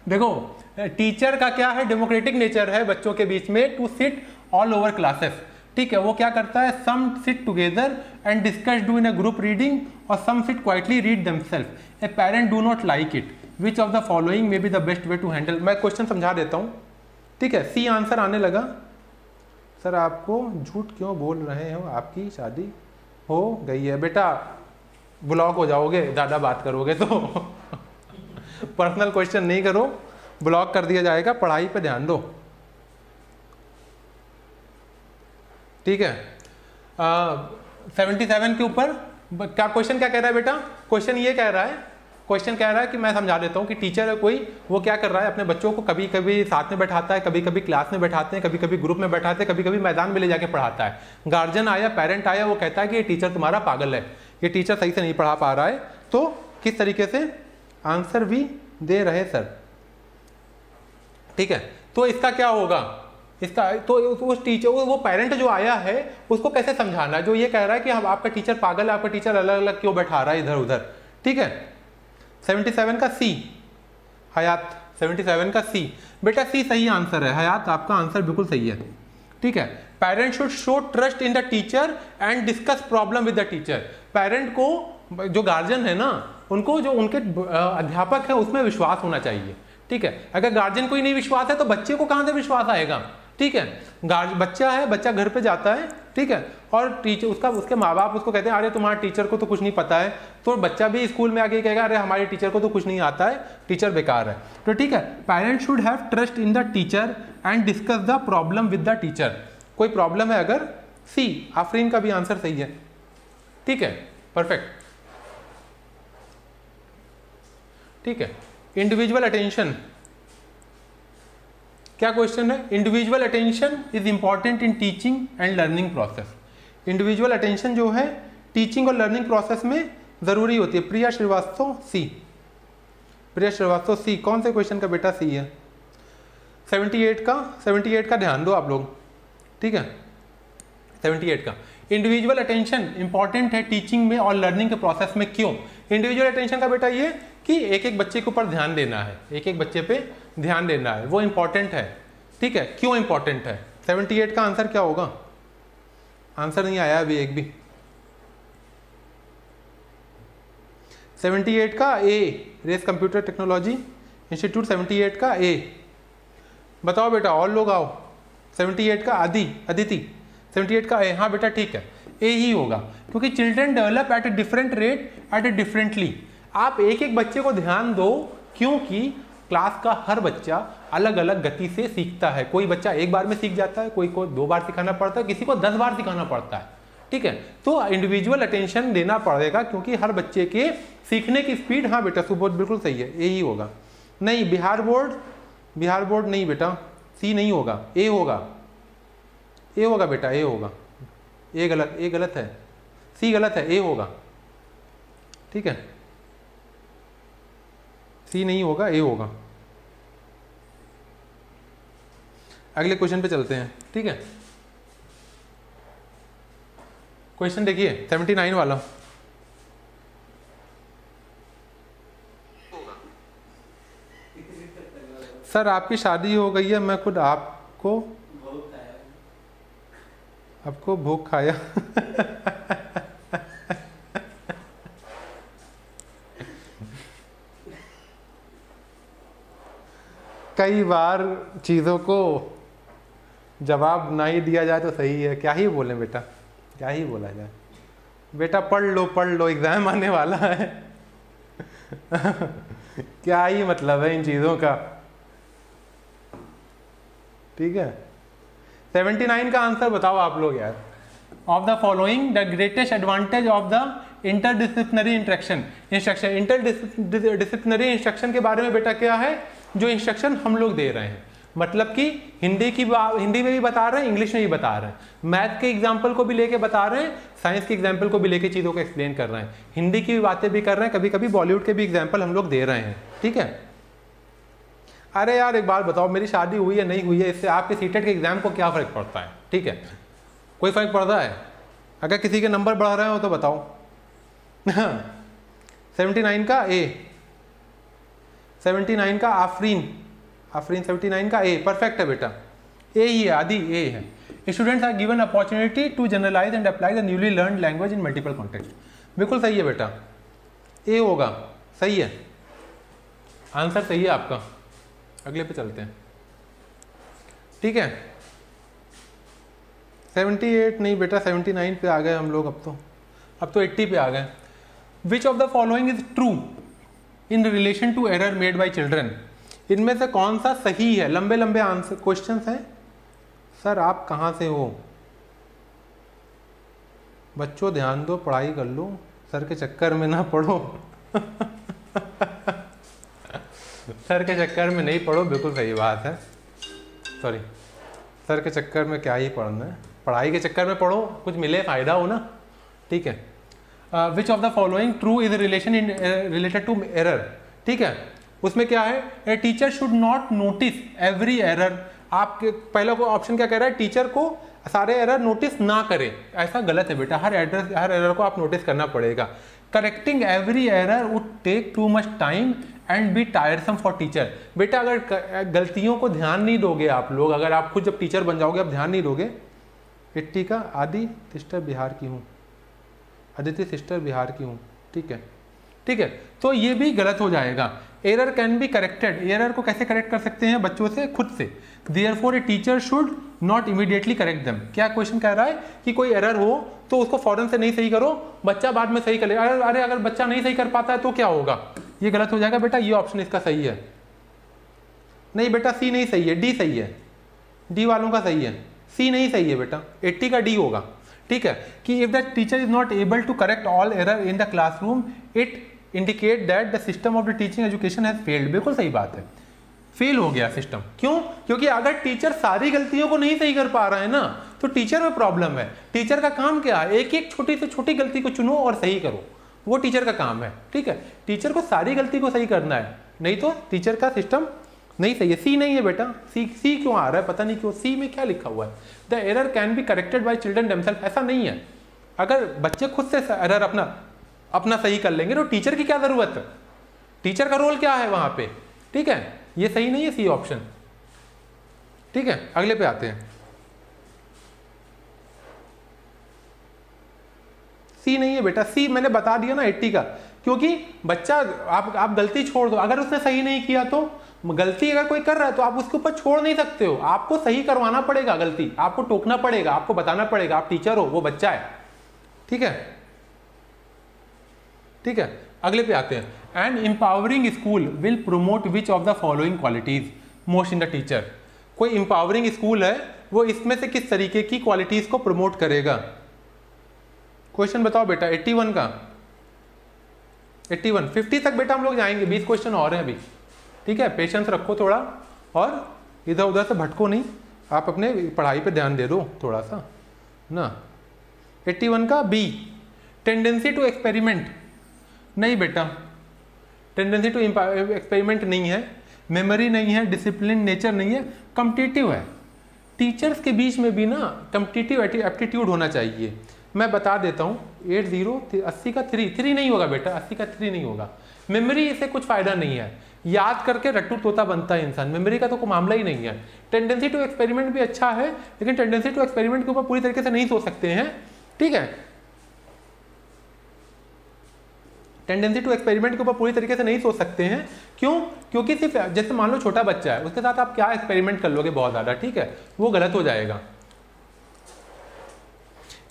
देखो टीचर का क्या है? डेमोक्रेटिक नेचर है बच्चों के बीच में, to sit all over classes. ठीक है, वो क्या करता है? Some sit together and discuss, do in a group reading, और some sit quietly read themselves. A parent do not like it, which of the following may be the best way to handle. मैं क्वेश्चन समझा देता हूँ। ठीक है, सी आंसर आने लगा। सर आपको झूठ क्यों बोल रहे हो, आपकी शादी हो गई है? बेटा ब्लॉक हो जाओगे, ज़्यादा बात करोगे तो। पर्सनल क्वेश्चन नहीं करो, ब्लॉक कर दिया जाएगा, पढ़ाई पे ध्यान दो। ठीक है। 77 के ऊपर क्या क्वेश्चन क्या कह रहा है बेटा? क्वेश्चन ये कह रहा है, क्वेश्चन कह रहा है कि मैं समझा देता हूँ कि टीचर है कोई, वो क्या कर रहा है? अपने बच्चों को कभी कभी साथ में बैठाता है, कभी कभी क्लास में बैठाते हैं, कभी कभी ग्रुप में बैठाते हैं, कभी कभी मैदान में ले जाके पढ़ाता है। गार्जियन आया, पेरेंट आया, वो कहता है कि ये टीचर तुम्हारा पागल है, ये टीचर सही से नहीं पढ़ा पा रहा है। तो किस तरीके से आंसर भी दे रहे सर। ठीक है, तो इसका क्या होगा? इसका तो उस टीचर, वो पेरेंट जो आया है उसको कैसे समझाना है, जो ये कह रहा है कि हम आपका टीचर पागल है, आपका टीचर अलग अलग क्यों बैठा रहा है इधर उधर। ठीक है, 77 का सी। हयात 77 का सी। बेटा सी सही आंसर है। हयात आपका आंसर बिल्कुल सही है। ठीक है, parent should show trust in the teacher and discuss problem with the teacher. Parent को, जो गार्जियन है ना, उनको जो उनके अध्यापक है उसमें विश्वास होना चाहिए। ठीक है, अगर गार्जियन को ही नहीं विश्वास है तो बच्चे को कहाँ से विश्वास आएगा? ठीक है, बच्चा है, बच्चा घर पे जाता है, ठीक है, और टीचर उसके माँ बाप उसको कहते हैं अरे तुम्हारे टीचर को तो कुछ नहीं पता है, तो बच्चा भी स्कूल में आके कहेगा अरे हमारे टीचर को तो कुछ नहीं आता है, टीचर बेकार है। तो ठीक है, parents should have trust in the teacher and discuss the problem with the teacher. कोई प्रॉब्लम है अगर, सी आफरीन का भी आंसर सही है। ठीक है, परफेक्ट। ठीक है, इंडिविजुअल अटेंशन, क्या क्वेश्चन है? Individual attention is important in teaching and learning process. Individual attention जो है टीचिंग और लर्निंग प्रोसेस में जरूरी होती है। प्रिया श्रीवास्तव सी। प्रिया श्रीवास्तव सी। कौन से क्वेश्चन का बेटा सी है? 78 का ध्यान दो आप लोग। ठीक है, 78 का इंडिविजुअल अटेंशन इंपॉर्टेंट है टीचिंग में और लर्निंग के प्रोसेस में। क्यों? इंडिविजुअल अटेंशन का बेटा ये कि एक एक बच्चे के ऊपर ध्यान देना है, एक एक बच्चे पे ध्यान देना है, वो इंपॉर्टेंट है। ठीक है, क्यों इंपॉर्टेंट है? 78 का आंसर क्या होगा? आंसर नहीं आया अभी एक भी। 78 का ए, रेस कंप्यूटर टेक्नोलॉजी इंस्टीट्यूट। 78 का ए, बताओ बेटा, और लोग आओ। 78 का अदिति, 78 का ए, हाँ बेटा ठीक है, ए ही होगा, क्योंकि children develop at a different rate at a differently. आप एक एक बच्चे को ध्यान दो, क्योंकि क्लास का हर बच्चा अलग अलग गति से सीखता है। कोई बच्चा एक बार में सीख जाता है, कोई को 2 बार सिखाना पड़ता है, किसी को 10 बार सिखाना पड़ता है, ठीक है। तो इंडिविजुअल अटेंशन देना पड़ेगा, क्योंकि हर बच्चे के सीखने की स्पीड, हाँ बेटा सुबोध बिल्कुल सही है, ए ही होगा। नहीं, बिहार बोर्ड नहीं बेटा, सी नहीं होगा, ए होगा, ए होगा बेटा, ए होगा। ए गलत है, सी गलत है, ए होगा, ठीक है। सी नहीं होगा, ए होगा। अगले क्वेश्चन पे चलते हैं, ठीक है। क्वेश्चन देखिए 79 वाला। सर आपकी शादी हो गई है, मैं खुद आपको भोग खाया कई बार चीज़ों को जवाब नहीं दिया जाए तो सही है। क्या ही बोले बेटा, क्या ही बोला जाए बेटा, पढ़ लो एग्जाम आने वाला है क्या ही मतलब है इन चीज़ों का, ठीक है। 79 का आंसर बताओ आप लोग यार। Of the following the greatest advantage of the interdisciplinary instruction. Interdisciplinary instruction के बारे में बेटा क्या है, जो इंस्ट्रक्शन हम लोग दे रहे हैं, मतलब कि हिंदी में भी बता रहे हैं, इंग्लिश में भी बता रहे हैं, मैथ के एग्जाम्पल को भी लेके बता रहे हैं, साइंस के एग्जाम्पल को भी लेके चीज़ों को एक्सप्लेन कर रहे हैं, हिंदी की भी बातें भी कर रहे हैं, कभी कभी बॉलीवुड के भी एग्जाम्पल हम लोग दे रहे हैं, ठीक है। अरे यार एक बात बताओ, मेरी शादी हुई है नहीं हुई है, इससे आपके सीटेट के एग्जाम को क्या फ़र्क पड़ता है, ठीक है। कोई फ़र्क पड़ता है? अगर किसी के नंबर बढ़ रहे हो तो बताओ 79 का ए, 79 का आफरीन 79 का ए, परफेक्ट है बेटा, ए ही है, आदि ए है। Students are given opportunity to generalise and apply the newly learn language in multiple context. बिल्कुल सही है बेटा, ए होगा, सही है, आंसर सही है आपका। अगले पे चलते हैं, ठीक है। 78 नहीं बेटा, 79 पे आ गए हम लोग, अब तो 80 पे आ गए। Which of the following is true in relation to error made by children. इनमें से कौन सा सही है? लंबे लंबे आंसर क्वेश्चंस हैं। सर आप कहाँ से हो? बच्चों ध्यान दो, पढ़ाई कर लो, सर के चक्कर में ना पढ़ो सर के चक्कर में नहीं पढ़ो, बिल्कुल सही बात है। सॉरी, सर के चक्कर में क्या ही पढ़ना है, पढ़ाई के चक्कर में पढ़ो, कुछ मिले फ़ायदा हो ना, ठीक है। Which of the following true is relation in related to error, ठीक है। उसमें क्या है, a teacher should not notice every error. आपके पहला को ऑप्शन क्या कह रहा है, टीचर को सारे एरर नोटिस ना करें, ऐसा गलत है बेटा, हर एरर को आप नोटिस करना पड़ेगा। Correcting every error would take too much time and be tiresome for teacher. बेटा अगर गलतियों को ध्यान नहीं दोगे आप लोग, अगर आप खुद जब टीचर बन जाओगे आप ध्यान नहीं दोगे। 80 का आदि सिस्टर बिहार की हूँ, अदिति सिस्टर बिहार की हूँ, ठीक है, ठीक है। तो ये भी गलत हो जाएगा। Error can be corrected, error को कैसे करेक्ट कर सकते हैं? बच्चों से, खुद से। Therefore A teacher should not immediately correct them. क्या क्वेश्चन कह रहा है कि कोई एरर हो तो उसको फौरन से नहीं सही करो, बच्चा बाद में सही कर लेगा। अरे अगर बच्चा नहीं सही कर पाता है तो क्या होगा? ये गलत हो जाएगा बेटा, ये ऑप्शन इसका सही है। नहीं बेटा, सी नहीं सही है, डी सही है, डी वालों का सही है, सी नहीं सही है बेटा, 80 का डी होगा, ठीक है। कि if the teacher is not able to correct all error in the classroom it indicate that the system of the teaching education has failed. बिल्कुल सही बात है, फेल हो गया सिस्टम। क्यों? क्योंकि अगर टीचर सारी गलतियों को नहीं सही कर पा रहा है ना, तो टीचर में प्रॉब्लम है। टीचर का काम क्या है? एक एक छोटी से छोटी गलती को चुनो और सही करो, वो टीचर का काम है, ठीक है। टीचर को सारी गलती को सही करना है, नहीं तो टीचर का सिस्टम नहीं सही है। सी नहीं है बेटा, सी क्यों आ रहा है पता नहीं क्यों, सी में क्या लिखा हुआ है, the error can be corrected by children themselves. ऐसा नहीं है, अगर बच्चे खुद से एरर अपना सही कर लेंगे तो टीचर की क्या जरूरत है? टीचर का रोल क्या है वहां पे, ठीक है। ये सही नहीं है सी ऑप्शन, ठीक है। अगले पे आते हैं, सी नहीं है बेटा, सी मैंने बता दिया ना 80 का, क्योंकि बच्चा आप गलती छोड़ दो, अगर उसने सही नहीं किया गलती अगर कोई कर रहा है तो आप उसके ऊपर छोड़ नहीं सकते हो, आपको सही करवाना पड़ेगा, गलती आपको टोकना पड़ेगा, आपको बताना पड़ेगा, आप टीचर हो, वो बच्चा है। ठीक है, ठीक है, अगले पे आते हैं। N empowering school will promote which of the following qualities most in the teacher. कोई एम्पावरिंग स्कूल है, वो इसमें से किस तरीके की क्वालिटीज को प्रमोट करेगा? क्वेश्चन बताओ बेटा। 81 का 81 50 तक बेटा हम लोग जाएंगे, 20 क्वेश्चन और हैं अभी। ठीक है, पेशेंस रखो थोड़ा और इधर उधर से भटको नहीं, आप अपने पढ़ाई पे ध्यान दे दो थोड़ा सा ना। 81 का बी, टेंडेंसी टू एक्सपेरिमेंट। नहीं बेटा, टेंडेंसी टू एक्सपेरिमेंट नहीं है, मेमोरी नहीं है, डिसिप्लिन नेचर नहीं है, कॉम्पिटिटिव है। टीचर्स के बीच में भी ना कॉम्पिटिटिव एप्टीट्यूड होना चाहिए। मैं बता देता हूँ, 80 का 3 नहीं होगा बेटा, 80 का 3 नहीं होगा। मेमोरी से कुछ फायदा नहीं है, याद करके रट्टू तोता बनता है इंसान, मेमोरी का तो कोई मामला ही नहीं है। टेंडेंसी टू एक्सपेरिमेंट भी अच्छा है, लेकिन टेंडेंसी टू एक्सपेरिमेंट के ऊपर पूरी तरीके से नहीं सोच सकते हैं। ठीक है, टेंडेंसी टू एक्सपेरिमेंट के ऊपर पूरी तरीके से नहीं सोच सकते हैं। क्यों? क्योंकि सिर्फ जैसे मान लो छोटा बच्चा है, उसके साथ आप क्या एक्सपेरिमेंट कर लोगे बहुत ज़्यादा, ठीक है, वो गलत हो जाएगा।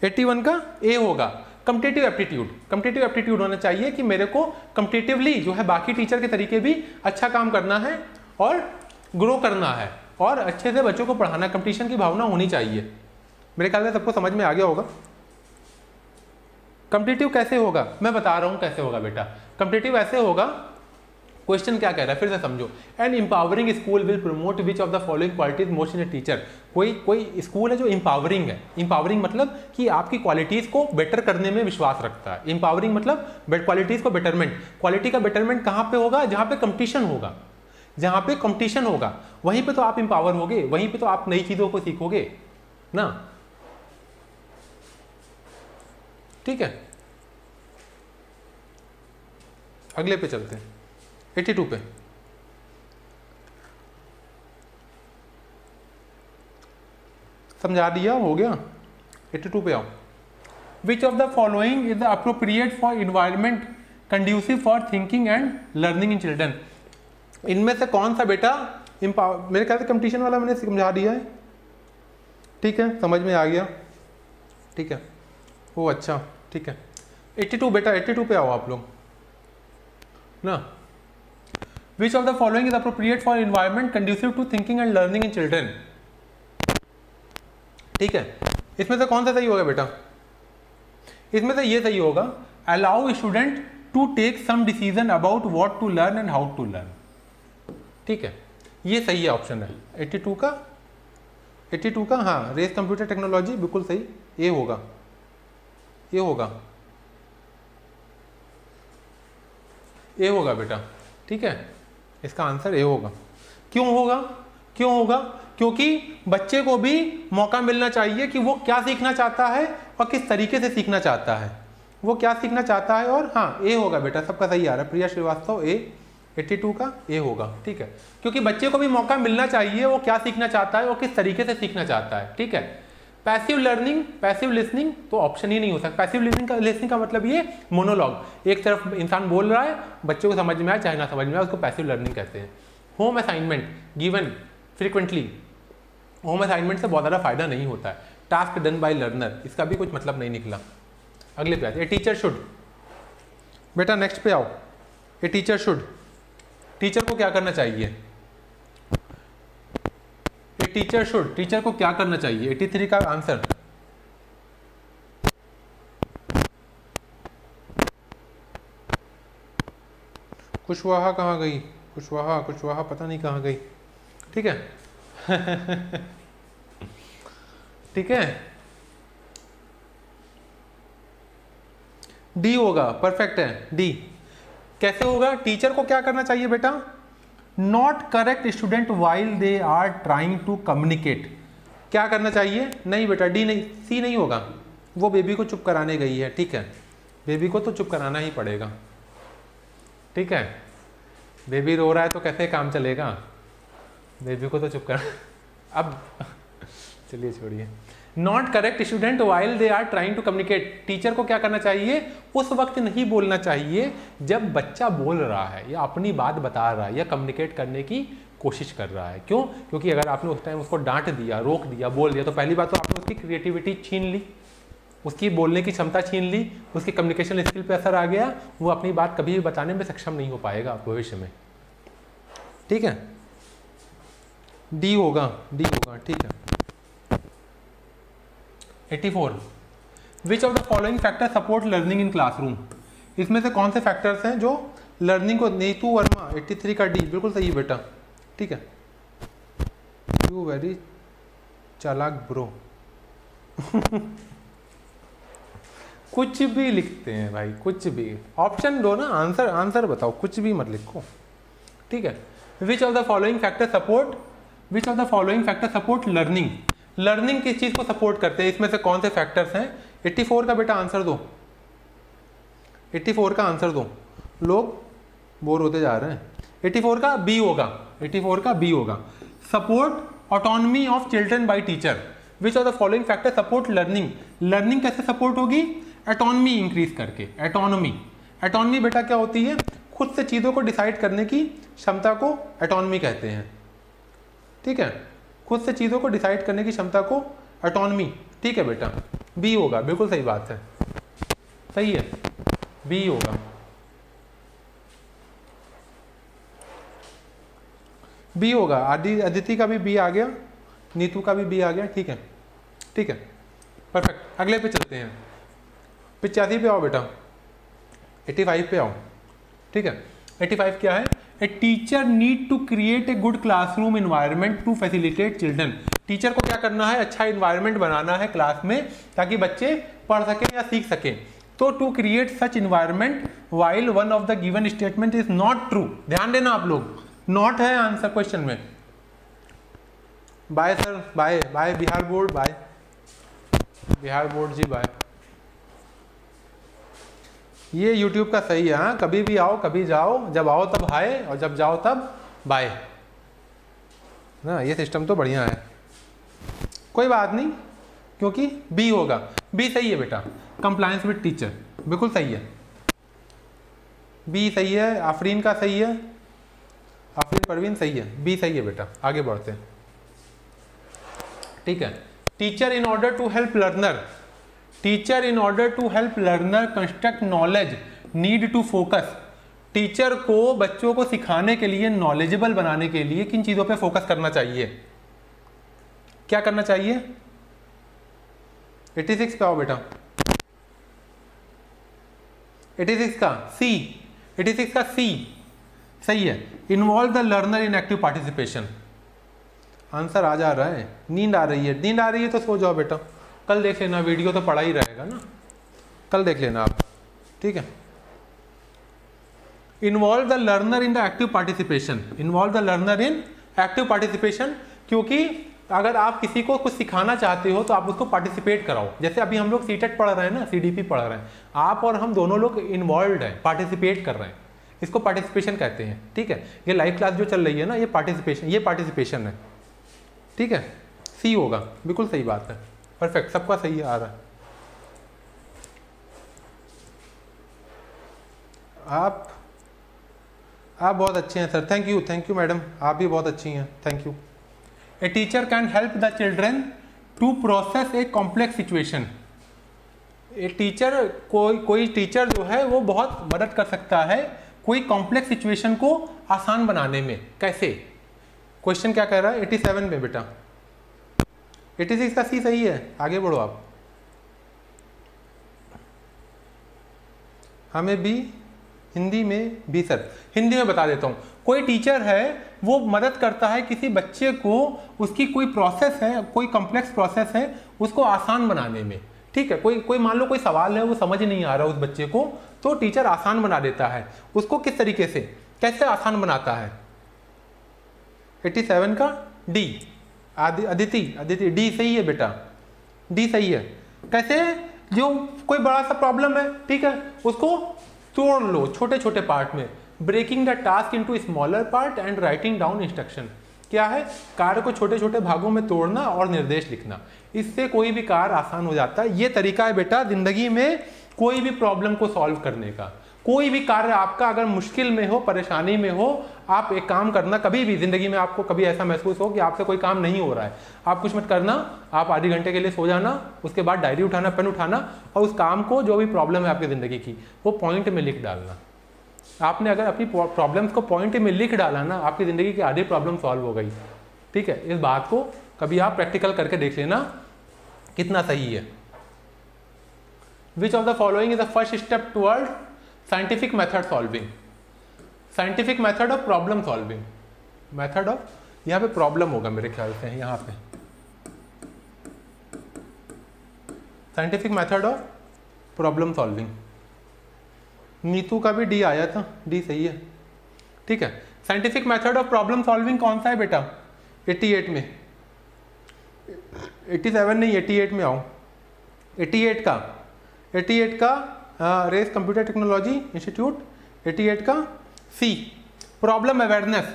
81 का ए होगा, कॉम्पिटिटिव एप्टीट्यूड। कॉम्पिटिटिव एप्टीट्यूड होना चाहिए कि मेरे को कॉम्पिटिटिवली जो है बाकी टीचर के तरीके भी अच्छा काम करना है और ग्रो करना है और अच्छे से बच्चों को पढ़ाना, कंपटीशन की भावना होनी चाहिए। मेरे ख्याल में सबको समझ में आ गया होगा। कॉम्पिटिटिव कैसे होगा, मैं बता रहा हूँ कैसे होगा बेटा। कॉम्पिटिटिव ऐसे होगा, क्वेश्चन क्या कह रहा है फिर से समझो। N empowering school will promote which of the following qualities most in A teacher. कोई स्कूल है जो एम्पावरिंग है। एम्पावरिंग मतलब कि आपकी क्वालिटीज को बेटर करने में विश्वास रखता है। एम्पावरिंग मतलब क्वालिटीज को बेटरमेंट। क्वालिटी का बेटरमेंट कहाँ पे होगा? जहाँ पे कंपटीशन होगा, जहाँ पे कंपटीशन होगा वहीं पे तो आप एम्पावर होगे, वहीं पे तो आप नई चीजों को सीखोगे ना। ठीक है, अगले पे चलते हैं, 82 पे। समझा दिया, हो गया। 82 पे आओ। विच of the following is the appropriate for environment conducive for thinking and learning in children. इनमें से कौन सा बेटा मेरे ख्याल से कंपटीशन वाला मैंने समझा दिया है। ठीक है, समझ में आ गया। ठीक है, वो अच्छा, ठीक है। 82 बेटा, 82 पे आओ आप लोग ना। Which of the following is appropriate for environment conducive to thinking and learning in children. ठीक है, इसमें से कौन सा सही होगा बेटा? इसमें से ये सही होगा, allow student to take some decision about what to learn and how to learn. ठीक है, ये सही है, ऑप्शन है 82 का। हाँ, रेस कंप्यूटर टेक्नोलॉजी बिल्कुल सही, ये होगा, ये होगा, ये होगा बेटा। ठीक है, इसका आंसर ए होगा। क्यों होगा? क्यों होगा? क्योंकि बच्चे को भी मौका मिलना चाहिए कि वो क्या सीखना चाहता है और किस तरीके से सीखना चाहता है, वो क्या सीखना चाहता है। और हाँ, ए होगा बेटा, सबका सही आ रहा है। प्रिया श्रीवास्तव, ए 82 का ए होगा। ठीक है, क्योंकि बच्चे को भी मौका मिलना चाहिए वो क्या सीखना चाहता है और किस तरीके से सीखना चाहता है। ठीक है, पैसिव लर्निंग, पैसिव लिसनिंग तो ऑप्शन ही नहीं हो सकता। पैसिव लिसनिंग का मतलब ये मोनोलॉग, एक तरफ इंसान बोल रहा है, बच्चे को समझ में आए चाहे ना समझ में आए, उसको पैसिव लर्निंग कहते हैं। Home assignment given frequently, home assignment से बहुत ज़्यादा फायदा नहीं होता है। टास्क डन बाय लर्नर, इसका भी कुछ मतलब नहीं निकला। अगले पे आते हैं, टीचर शुड। बेटा नेक्स्ट पे आओ। ए टीचर शुड, टीचर को क्या करना चाहिए? टीचर शुड, टीचर को क्या करना चाहिए? 83 का आंसर। कुशवाहा कहाँ गई? कुशवाहा पता नहीं कहाँ गई। ठीक है ठीक है, डी होगा, परफेक्ट है डी। कैसे होगा? टीचर को क्या करना चाहिए बेटा? Not correct student while they are trying to communicate. क्या करना चाहिए? नहीं बेटा, डी नहीं, सी नहीं होगा। वो बेबी को चुप कराने गई है। ठीक है, बेबी को तो चुप कराना ही पड़ेगा। ठीक है, बेबी रो रहा है तो कैसे काम चलेगा? बेबी को तो चुप करा अब चलिए छोड़िए। Not correct student while they are trying to communicate. Teacher को क्या करना चाहिए, उस वक्त नहीं बोलना चाहिए जब बच्चा बोल रहा है या अपनी बात बता रहा है या कम्युनिकेट करने की कोशिश कर रहा है। क्यों? क्योंकि अगर आपने उस टाइम उसको डांट दिया, रोक दिया, बोल दिया, तो पहली बात तो आपने उसकी क्रिएटिविटी छीन ली, उसकी बोलने की क्षमता छीन ली, उसकी कम्युनिकेशन स्किल पे असर आ गया, वो अपनी बात कभी भी बताने में सक्षम नहीं हो पाएगा भविष्य में। ठीक है, डी होगा, डी होगा। ठीक है, 84 विच of the following factor support learning in classroom. इसमें से कौन से फैक्टर्स हैं जो लर्निंग को, नीतू वर्मा 83 का डी बिल्कुल सही है बेटा। ठीक है, यू वेरी चालाक ब्रो कुछ भी लिखते हैं भाई, कुछ भी, ऑप्शन दो ना, आंसर आंसर बताओ, कुछ भी मत लिखो। ठीक है, which of the following factor support, which of the following factor support learning. Learning किस चीज को सपोर्ट करते हैं, इसमें से कौन से फैक्टर्स हैं? 84 का बेटा आंसर दो, 84 का आंसर दो, लोग बोर होते जा रहे हैं। 84 का बी होगा, 84 का बी होगा, support autonomy of children by teacher. Which of the following factor support learning. Learning कैसे सपोर्ट होगी? ऑटोनॉमी इंक्रीज करके। ऑटोनॉमी, ऑटोनॉमी बेटा क्या होती है? खुद से चीज़ों को डिसाइड करने की क्षमता को ऑटोनॉमी कहते हैं। ठीक है, खुद से चीज़ों को डिसाइड करने की क्षमता को ऑटोनॉमी। ठीक है बेटा, बी होगा, बिल्कुल सही बात है, सही है, बी होगा, बी होगा। अदिति का भी बी आ गया, नीतू का भी बी आ गया। ठीक है, ठीक है, परफेक्ट। अगले पे चलते हैं, 85 पे आओ बेटा, 85 पे आओ। ठीक है, 85 क्या है? A teacher need to create a good classroom environment to facilitate children. Teacher को क्या करना है? अच्छा इन्वायरमेंट बनाना है क्लास में ताकि बच्चे पढ़ सकें या सीख सकें। तो to create such environment while one of the given statement is not true. ध्यान देना आप लोग, नॉट है आंसर क्वेश्चन में। Bye sir, bye bye Bihar board, bye Bihar board ji, bye. ये YouTube का सही है, हाँ, कभी भी आओ कभी जाओ, जब आओ तब हाय और जब जाओ तब बाय ना, ये सिस्टम तो बढ़िया है। कोई बात नहीं, क्योंकि बी होगा, बी सही है बेटा, कंप्लायंस विद टीचर, बिल्कुल सही है, बी सही है। आफरीन का सही है, आफरीन परवीन सही है, बी सही है बेटा। आगे बढ़ते हैं। ठीक है, teacher in order to help learner, teacher in order to help learner construct knowledge need to focus. Teacher को बच्चों को सिखाने के लिए, नॉलेजेबल बनाने के लिए किन चीजों पे फोकस करना चाहिए? क्या करना चाहिए? 86 पे आओ बेटा, 86 का सी, 86 का सी सही है, involve the learner in active participation. Answer आ जा रहा है। नींद आ रही है, नींद आ रही है तो सो जाओ बेटा, कल देख लेना, वीडियो तो पड़ा ही रहेगा ना, कल देख लेना आप। ठीक है, involve the learner in the active participation, involve the learner in active participation, क्योंकि अगर आप किसी को कुछ सिखाना चाहते हो तो आप उसको पार्टिसिपेट कराओ। जैसे अभी हम लोग सीटेट पढ़ रहे हैं ना, सीडीपी पढ़ रहे हैं, आप और हम दोनों लोग इन्वॉल्व हैं, पार्टिसिपेट कर रहे हैं, इसको पार्टिसिपेशन कहते हैं। ठीक है, ये लाइव क्लास जो चल रही है ना, ये पार्टिसिपेशन, ये पार्टिसिपेशन है। ठीक है, सी होगा, बिल्कुल सही बात है, परफेक्ट, सबका सही आ रहा है। आप बहुत अच्छे हैं सर, थैंक यू मैडम, आप भी बहुत अच्छी हैं, thank you. A teacher can help the children to process a complex situation. A teacher, कोई टीचर जो है वो बहुत मदद कर सकता है कोई कॉम्प्लेक्स सिचुएशन को आसान बनाने में। कैसे? क्वेश्चन क्या कह रहा है? 87 में बेटा, 86 का सी सही है, आगे बढ़ो आप। हमें भी हिंदी में भी सर, हिंदी में बता देता हूँ। कोई टीचर है वो मदद करता है किसी बच्चे को, उसकी कोई प्रोसेस है, कोई कॉम्प्लेक्स प्रोसेस है, उसको आसान बनाने में। ठीक है, कोई मान लो कोई सवाल है वो समझ नहीं आ रहा उस बच्चे को, तो टीचर आसान बना देता है उसको। किस तरीके से, कैसे आसान बनाता है? 87 का डी, अदिति डी सही है बेटा, डी सही है। कैसे? जो कोई बड़ा सा प्रॉब्लम है, ठीक है, उसको तोड़ लो छोटे छोटे पार्ट में, breaking the task into smaller part and writing down instruction. क्या है? कार्य को छोटे छोटे भागों में तोड़ना और निर्देश लिखना, इससे कोई भी कार्य आसान हो जाता है। ये तरीका है बेटा जिंदगी में कोई भी प्रॉब्लम को सॉल्व करने का। कोई भी कार्य आपका अगर मुश्किल में हो, परेशानी में हो, आप एक काम करना, कभी भी जिंदगी में आपको कभी ऐसा महसूस हो कि आपसे कोई काम नहीं हो रहा है, आप कुछ मत करना, आप आधे घंटे के लिए सो जाना, उसके बाद डायरी उठाना, पेन उठाना और उस काम को, जो भी प्रॉब्लम है आपकी ज़िंदगी की, वो पॉइंट में लिख डालना। आपने अगर अपनी प्रॉब्लम्स को पॉइंट में लिख डाला ना, आपकी ज़िंदगी की आधी प्रॉब्लम सॉल्व हो गई। ठीक है, इस बात को कभी आप प्रैक्टिकल करके देख लेना कितना सही है। Which of the following is the first step toward scientific method solving? Scientific method of problem solving, method of, यहाँ पे प्रॉब्लम होगा मेरे ख्याल से, यहाँ पे scientific method of problem solving. Neetu का भी डी आया था, डी सही है। ठीक है, scientific method of problem solving कौन सा है बेटा? 88 में, 87 नहीं, 88 में आओ। 88 का रेस कंप्यूटर टेक्नोलॉजी इंस्टीट्यूट, 88 का C, problem awareness.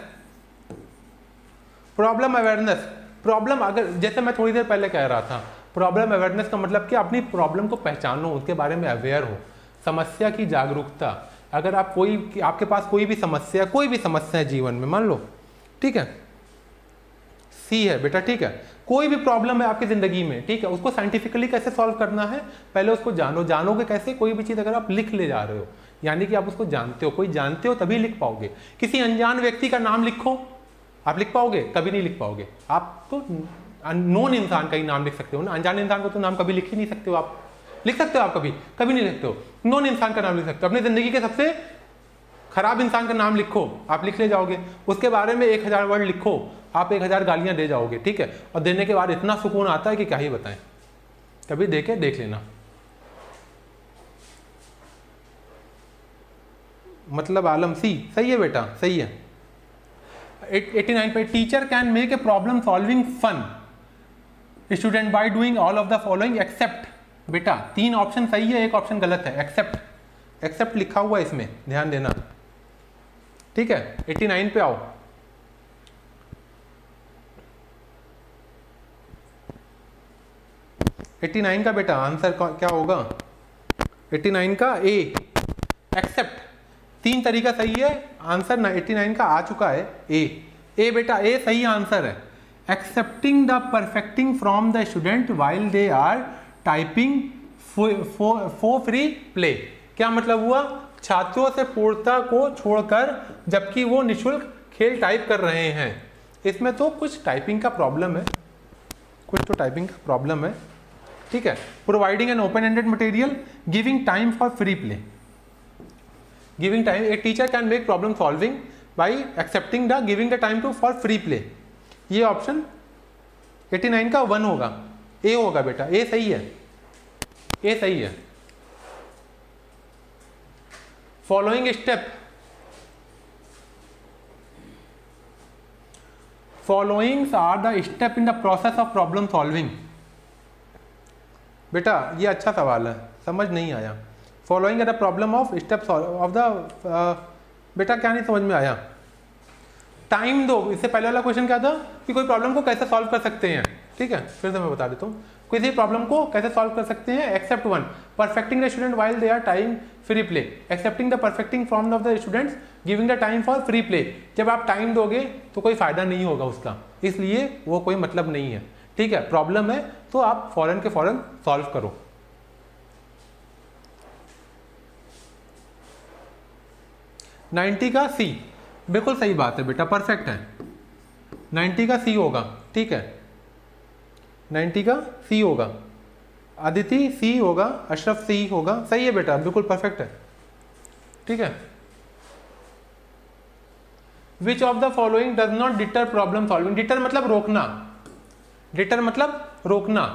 Problem awareness, problem, अगर जैसे मैं थोड़ी देर पहले कह रहा था, प्रॉब्लम अवेयरनेस का मतलब कि अपनी प्रॉब्लम को पहचानो, उसके बारे में अवेयर हो, समस्या की जागरूकता। अगर आप आपके पास कोई भी समस्या है जीवन में, मान लो, ठीक है, सी है बेटा। ठीक है, कोई भी प्रॉब्लम है आपकी जिंदगी में, ठीक है, उसको साइंटिफिकली कैसे सॉल्व करना है, पहले उसको जानो। जानोगे कैसे? कोई भी चीज़ अगर आप लिख ले जा रहे हो, यानी कि आप उसको जानते हो, कोई जानते हो तभी लिख पाओगे। किसी अनजान व्यक्ति का नाम लिखो, आप लिख पाओगे? कभी नहीं लिख पाओगे। आप तो नोन इंसान का ही नाम लिख सकते हो ना, अनजान इंसान को तो नाम कभी लिख ही नहीं सकते हो। आप लिख सकते हो? आप कभी नहीं लिखते हो। नोन इंसान का नाम लिख सकते हो। अपनी जिंदगी के सबसे खराब इंसान का नाम लिखो, आप लिख ले जाओगे। उसके बारे में 1000 वर्ड लिखो, आप 1000 गालियां दे जाओगे। ठीक है, और देने के बाद इतना सुकून आता है कि क्या ही बताएं। कभी देख लेना। मतलब आलम सी सही है बेटा, सही है। 89 पे, teacher can make a problem solving fun student by doing all of the following except. बेटा 3 ऑप्शन सही है, 1 ऑप्शन गलत है। एक्सेप्ट लिखा हुआ है इसमें, ध्यान देना। ठीक है, 89 पे आओ। $89 का बेटा आंसर क्या होगा? 89 का ए, एक्सेप्ट। 3 तरीका सही है, आंसर 89 का आ चुका है ए बेटा, ए सही आंसर है। Accepting the perfecting from the student while they are typing for free play. क्या मतलब हुआ? छात्रों से पूर्णता को छोड़कर जबकि वो निःशुल्क खेल टाइप कर रहे हैं। इसमें तो कुछ टाइपिंग का प्रॉब्लम है, ठीक है। Providing an open ended material, giving time for free play. Giving time, a teacher can make problem solving by accepting the giving the time to for free play. ये ऑप्शन 89 का 1 होगा, ए होगा बेटा, ए सही है। Following step, followings are the step in the process of problem solving. बेटा ये अच्छा सवाल है, समझ नहीं आया। Following are the problem of steps of the, बेटा क्या नहीं समझ में आया? टाइम दो। इससे पहले वाला क्वेश्चन क्या था कि कोई प्रॉब्लम को कैसे सॉल्व कर सकते हैं, ठीक है, फिर से मैं बता देता हूँ। किसी प्रॉब्लम को कैसे सॉल्व कर सकते हैं? Except 1, perfecting the student while they are time free play. Accepting the perfecting from of the students, giving the time for free play. जब आप टाइम दोगे तो कोई फायदा नहीं होगा उसका, इसलिए वो कोई मतलब नहीं है, ठीक है। प्रॉब्लम है तो आप फौरन के फौरन सॉल्व करो। नाइन्टी का सी, बिल्कुल सही बात है बेटा, परफेक्ट है। 90 का सी होगा, ठीक है, 90 का सी होगा। अदिति सी होगा, अशरफ सी होगा, सही है बेटा, बिल्कुल परफेक्ट है, ठीक है। Which of the following does not deter problem solving. Deter मतलब रोकना,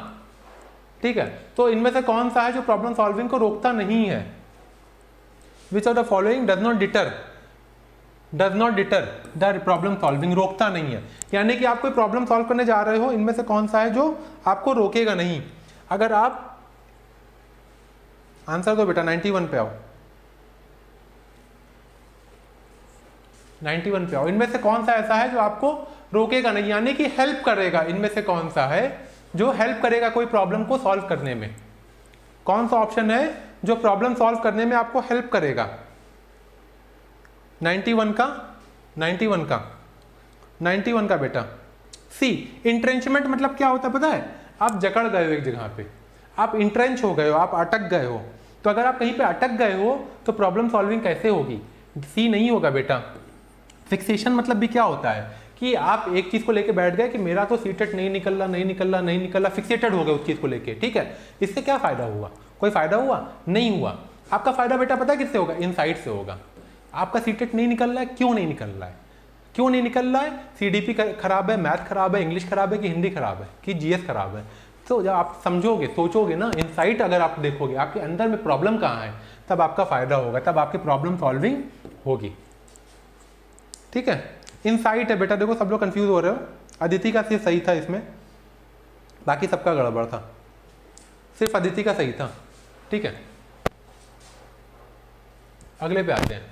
ठीक है। तो इनमें से कौन सा है जो प्रॉब्लम सॉल्विंग को रोकता नहीं है? Which of the following does not deter the problem solving, रोकता नहीं है। यानी कि आप कोई प्रॉब्लम सॉल्व करने जा रहे हो, इनमें से कौन सा है जो आपको रोकेगा नहीं? अगर आप आंसर दो बेटा, 91 पे आओ, 91 पे आओ। इनमें से कौन सा ऐसा है जो आपको रोकेगा नहीं, यानी कि हेल्प करेगा। इनमें से कौन सा है जो हेल्प करेगा कोई प्रॉब्लम को सॉल्व करने में? कौन सा ऑप्शन है जो प्रॉब्लम सॉल्व करने में आपको हेल्प करेगा? 91 का 91 का 91 का बेटा सी। इंट्रेंचमेंट मतलब क्या होता है पता है? आप जकड़ गए हो एक जगह पे, आप इंट्रेंच हो गए हो, आप अटक गए हो। तो अगर आप कहीं पे अटक गए हो तो प्रॉब्लम सॉल्विंग कैसे होगी? सी नहीं होगा बेटा। फिक्सेशन मतलब भी क्या होता है कि आप एक चीज को लेके बैठ गए कि मेरा तो सीटेट नहीं निकल रहा, नहीं निकल रहा, नहीं निकल रहा, फिक्सेटेड हो गए उस चीज को लेके, ठीक है। इससे क्या फायदा हुआ? कोई फायदा हुआ? नहीं हुआ। आपका फायदा बेटा पता है किससे होगा? इनसाइट से होगा। आपका सीटेट नहीं निकल रहा है, क्यों नहीं निकल रहा है? क्यों नहीं निकल रहा है? सीडीपी खराब है, मैथ खराब है, इंग्लिश खराब है, कि हिंदी खराब है, कि जीएस खराब है? तो जब आप समझोगे, सोचोगे ना, इनसाइट अगर आप देखोगे आपके अंदर में प्रॉब्लम कहाँ है, तब आपका फायदा होगा, तब आपकी प्रॉब्लम सॉल्विंग होगी, ठीक है। इनसाइट है बेटा। देखो सब लोग कंफ्यूज हो रहे हो, अदिति का सिर्फ सही था इसमें, बाकी सबका गड़बड़ था, सिर्फ अदिति का सही था, ठीक है। अगले पे आते हैं।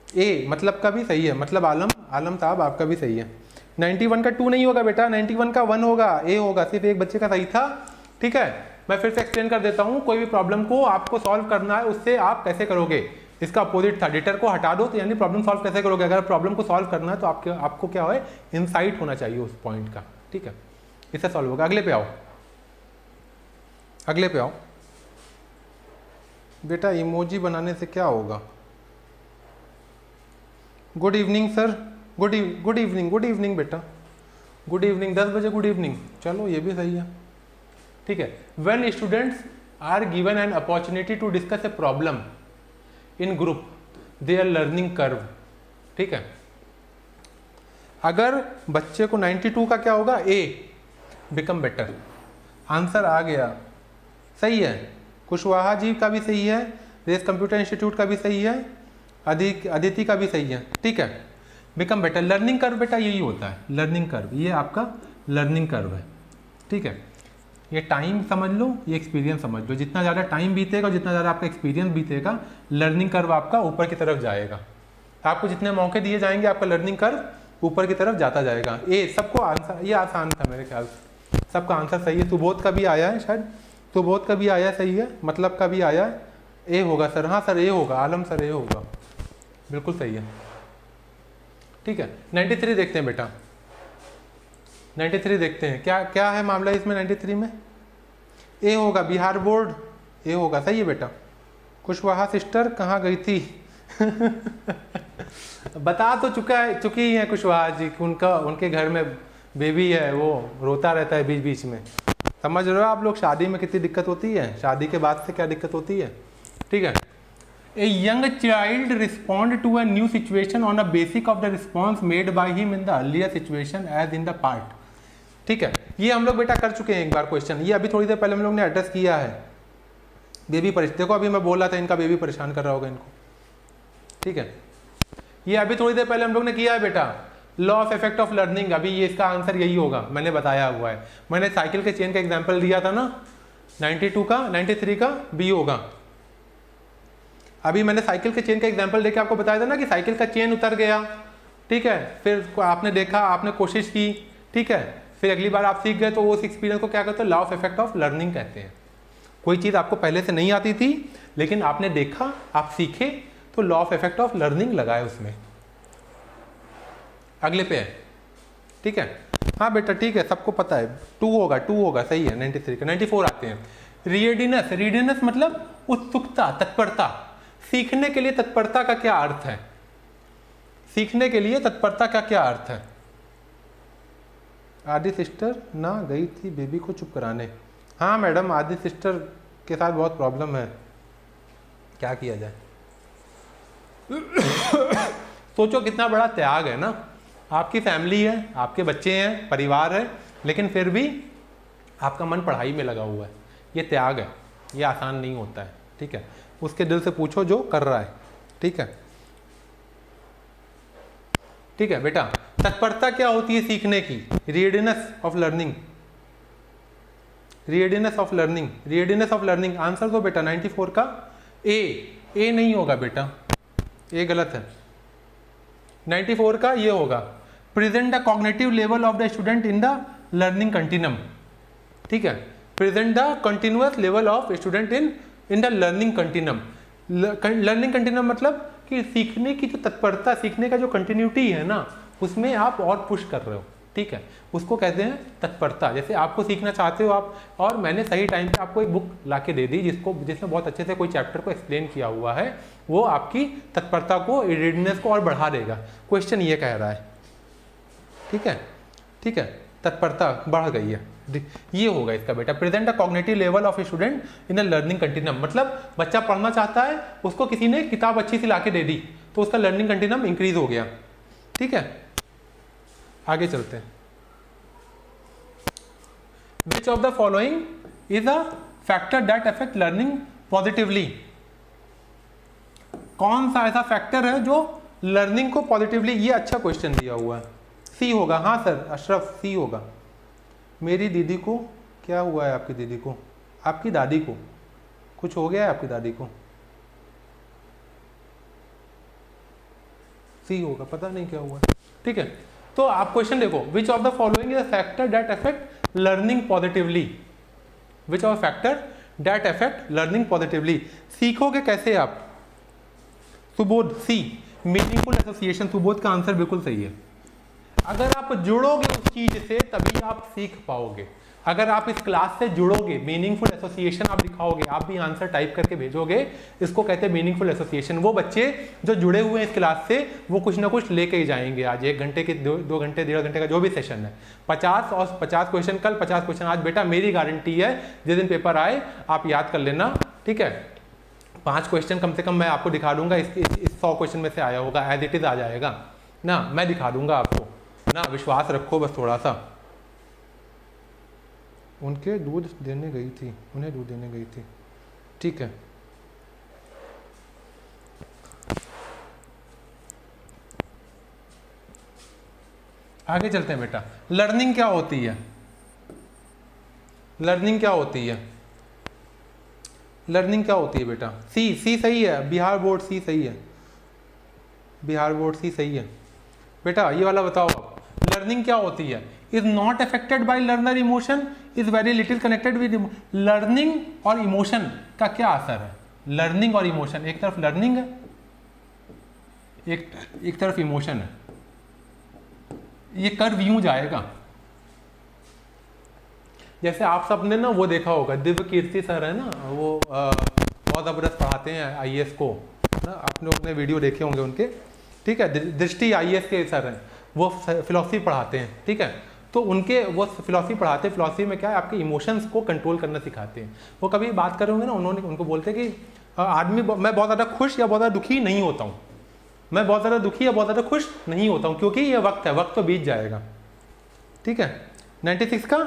ए मतलब का भी सही है, मतलब आलम साहब आपका भी सही है। 91 का 2 नहीं होगा बेटा, 91 का 1 होगा, ए होगा। सिर्फ एक बच्चे का सही था, ठीक है। मैं फिर से एक्सप्लेन कर देता हूं। कोई भी प्रॉब्लम को आपको सॉल्व करना है, उससे आप कैसे करोगे? इसका अपोजिट था, डिटर को हटा दो तो यानी प्रॉब्लम सॉल्व कैसे करोगे? अगर प्रॉब्लम को सॉल्व करना है तो आपको क्या है? इनसाइट होना चाहिए उस पॉइंट का, ठीक है। इससे सॉल्व होगा। अगले पे आओ, अगले पे आओ बेटा। इमोजी बनाने से क्या होगा? Good evening sir, good evening बेटा, गुड इवनिंग। 10 बजे गुड इवनिंग, चलो ये भी सही है, ठीक है। When students are given an opportunity to discuss a problem in group their learning curve, ठीक है। अगर बच्चे को 92 का क्या होगा? A become better. आंसर आ गया, सही है। कुशवाहा जी का भी सही है, रेस कंप्यूटर इंस्टीट्यूट का भी सही है, अदिति का भी सही है, ठीक है। बिकम बेटर, लर्निंग कर्व बेटा यही होता है, लर्निंग कर्व। ये आपका लर्निंग कर्व है, ठीक है। ये टाइम समझ लो, ये एक्सपीरियंस समझ लो। जितना ज़्यादा टाइम बीतेगा, जितना ज़्यादा आपका एक्सपीरियंस बीतेगा, लर्निंग कर्व आपका ऊपर की तरफ जाएगा। आपको जितने मौके दिए जाएंगे, आपका लर्निंग कर्व ऊपर की तरफ जाता जाएगा। ए सबको आंसर, ये आसान था मेरे ख्याल से, सबका आंसर सही है। सुबोध का भी आया है शायद, सुबोध का भी आया सही है, मतलब का भी आया है। ए होगा सर, हाँ सर ए होगा, आलम सर ए होगा, बिल्कुल सही है, ठीक है। 93 देखते हैं बेटा, 93 देखते हैं क्या क्या है मामला इसमें। 93 में ए होगा, बिहार बोर्ड, ए होगा, सही है बेटा। कुशवाहा सिस्टर कहाँ गई थी? बता तो चुकी है कुशवाहा जी, उनके घर में बेबी है, वो रोता रहता है बीच बीच में। समझ रहे हो आप लोग शादी में कितनी दिक्कत होती है, शादी के बाद से क्या दिक्कत होती है, ठीक है। A young child respond to a new situation on a basis of the response made by him in the earlier situation as in the part, ठीक है। ये हम लोग बेटा कर चुके हैं एक बार क्वेश्चन, ये अभी थोड़ी देर पहले हम लोग ने एड्रेस किया है। बेबी परेशान, देखो अभी मैं बोल रहा था इनका बेबी परेशान कर रहा होगा इनको, ठीक है। ये अभी थोड़ी देर पहले हम लोग ने किया है बेटा, law of effect of learning. अभी ये इसका आंसर यही होगा, मैंने बताया हुआ है। मैंने साइकिल के चेन का एग्जाम्पल दिया था ना, 92 का 93 का बी होगा। अभी मैंने साइकिल के चेन का एग्जाम्पल देके आपको बताया था ना कि साइकिल का चेन उतर गया, ठीक है। फिर आपने देखा, आपने कोशिश की, ठीक है। फिर अगली बार आप सीख गए, तो उस एक्सपीरियंस को क्या कहते हैं? Law of effect of learning कहते हैं। कोई चीज़ आपको पहले से नहीं आती थी, लेकिन आपने देखा, आप सीखे, तो law of effect of learning लगाए उसमें। अगले पे है, ठीक है। हाँ बेटा ठीक है, सबको पता है, 2 होगा, सही है। 93 का 94 आते हैं। रीडिनेस, रीडिनेस मतलब उत्सुकता, तत्परता। सीखने के लिए तत्परता का क्या अर्थ है? सीखने के लिए तत्परता का क्या अर्थ है? आदि सिस्टर ना गई थी बेबी को चुप कराने। हाँ मैडम, आदि सिस्टर के साथ बहुत प्रॉब्लम है, क्या किया जाए। सोचो कितना बड़ा त्याग है ना, आपकी फैमिली है, आपके बच्चे हैं, परिवार है, लेकिन फिर भी आपका मन पढ़ाई में लगा हुआ है। ये त्याग है, ये आसान नहीं होता है, ठीक है। उसके दिल से पूछो जो कर रहा है, ठीक है, ठीक है बेटा। तत्परता क्या होती है सीखने की? Readiness of learning, readiness of learning, readiness of learning. Answer दो बेटा 94 का ए नहीं होगा बेटा, ए गलत है। 94 का ये होगा, present the cognitive level of the student in the learning continuum. ठीक है, present the continuous level of student in the learning continuum. Learning continuum मतलब कि सीखने की जो तत्परता, सीखने का जो कंटिन्यूटी है ना, उसमें आप और पुश कर रहे हो। ठीक है, उसको कहते हैं तत्परता। जैसे आपको सीखना चाहते हो आप, और मैंने सही टाइम पे आपको एक बुक लाके दे दी जिसमें बहुत अच्छे से कोई चैप्टर को एक्सप्लेन किया हुआ है, वो आपकी तत्परता को, रीडनेस को और बढ़ा देगा। क्वेश्चन ये कह रहा है। ठीक है, ठीक है, तत्परता बढ़ गई है, ये होगा इसका बेटा। Present the cognitive level of a student in the learning continuum, मतलब बच्चा पढ़ना चाहता है, उसको किसी ने किताब अच्छी सी लाके दे दी, तो उसका लर्निंग कंटिन्यूम इंक्रीज हो गया। ठीक है, आगे चलते हैं। विच of the following is a factor that affect learning positively? कौन सा ऐसा फैक्टर है जो लर्निंग को पॉजिटिवली, ये अच्छा क्वेश्चन दिया हुआ है। सी होगा। हाँ सर अशरफ, सी होगा। मेरी दीदी को क्या हुआ है? आपकी दीदी को, आपकी दादी को कुछ हो गया है? आपकी दादी को सी होगा, पता नहीं क्या हुआ। ठीक है, तो आप क्वेश्चन देखो, विच of the following is a factor that affect learning positively? Which of factor that affect learning positively? सीखोगे कैसे आप? सुबोध, सी, मीनिंगफुल एसोसिएशन। सुबोध का आंसर बिल्कुल सही है। अगर आप जुड़ोगे उस चीज से तभी आप सीख पाओगे। अगर आप इस क्लास से जुड़ोगे, मीनिंगफुल एसोसिएशन आप दिखाओगे, आप भी आंसर टाइप करके भेजोगे, इसको कहते हैं मीनिंगफुल एसोसिएशन। वो बच्चे जो जुड़े हुए हैं इस क्लास से, वो कुछ ना कुछ लेके ही जाएंगे। आज 1 घंटे के 2 घंटे 1.5 घंटे का जो भी सेशन है, 50 और 50 क्वेश्चन कल, 50 क्वेश्चन आज। बेटा मेरी गारंटी है, जिस दिन पेपर आए आप याद कर लेना। ठीक है, 5 क्वेश्चन कम से कम मैं आपको दिखा दूंगा, इस 100 क्वेश्चन में से आया होगा, एज इट इज आ जाएगा ना, मैं दिखा दूंगा आपको ना, विश्वास रखो बस थोड़ा सा। उनके दूध देने गई थी, उन्हें दूध देने गई थी। ठीक है, आगे चलते हैं बेटा। लर्निंग क्या होती है? लर्निंग क्या होती है? लर्निंग क्या होती है बेटा? सी, सी सही है। बिहार बोर्ड सी सही है। बिहार बोर्ड सी सही है। बेटा ये वाला बताओ आप, लर्निंग क्या होती है? Is not affected by learner emotion, is very little connected with. Learning और इमोशन का क्या असर है? लर्निंग और इमोशन, एक तरफ लर्निंग है, एक तरफ इमोशन है। ये कर्व यूं जाएगा, जैसे आप सबने ना वो देखा होगा, दिव्य कीर्ति सर है ना, वो बहुत जबरदस्त पढ़ाते हैं आईएएस को ना, आप लोग ने वीडियो देखे होंगे उनके। ठीक है, दृष्टि आईएएस के सर हैं, वो फिलॉसफी पढ़ाते हैं। ठीक है, तो उनके वो फिलॉसफी पढ़ाते हैं। फिलॉसफी में क्या है, आपके इमोशंस को कंट्रोल करना सिखाते हैं। वो कभी बात करोगे ना, उनको बोलते हैं कि आदमी, मैं बहुत ज़्यादा खुश या बहुत ज़्यादा दुखी नहीं होता हूँ, मैं बहुत ज़्यादा दुखी या बहुत ज़्यादा खुश नहीं होता हूँ, क्योंकि ये वक्त है, वक्त तो बीत जाएगा। ठीक है, 96 का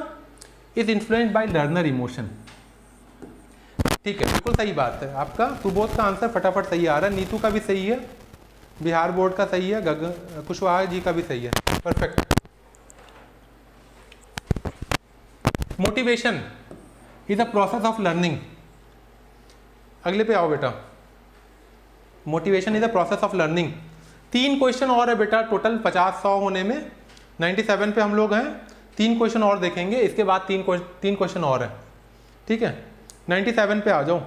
is influenced by learner emotion. ठीक है, बिल्कुल सही बात है आपका। सुबोध का आंसर फटाफट सही आ रहा है, नीतू का भी सही है, बिहार बोर्ड का सही है, गगन कुशवाहा जी का भी सही है। Perfect. Motivation is a process of learning. अगले पे आओ बेटा। Motivation is a process of learning. 3 question और है बेटा, टोटल 50-100 होने में 97 पे हम लोग हैं। 3 क्वेश्चन और देखेंगे, इसके बाद 3 क्वेश्चन और है। ठीक है, 97 पे आ जाओ।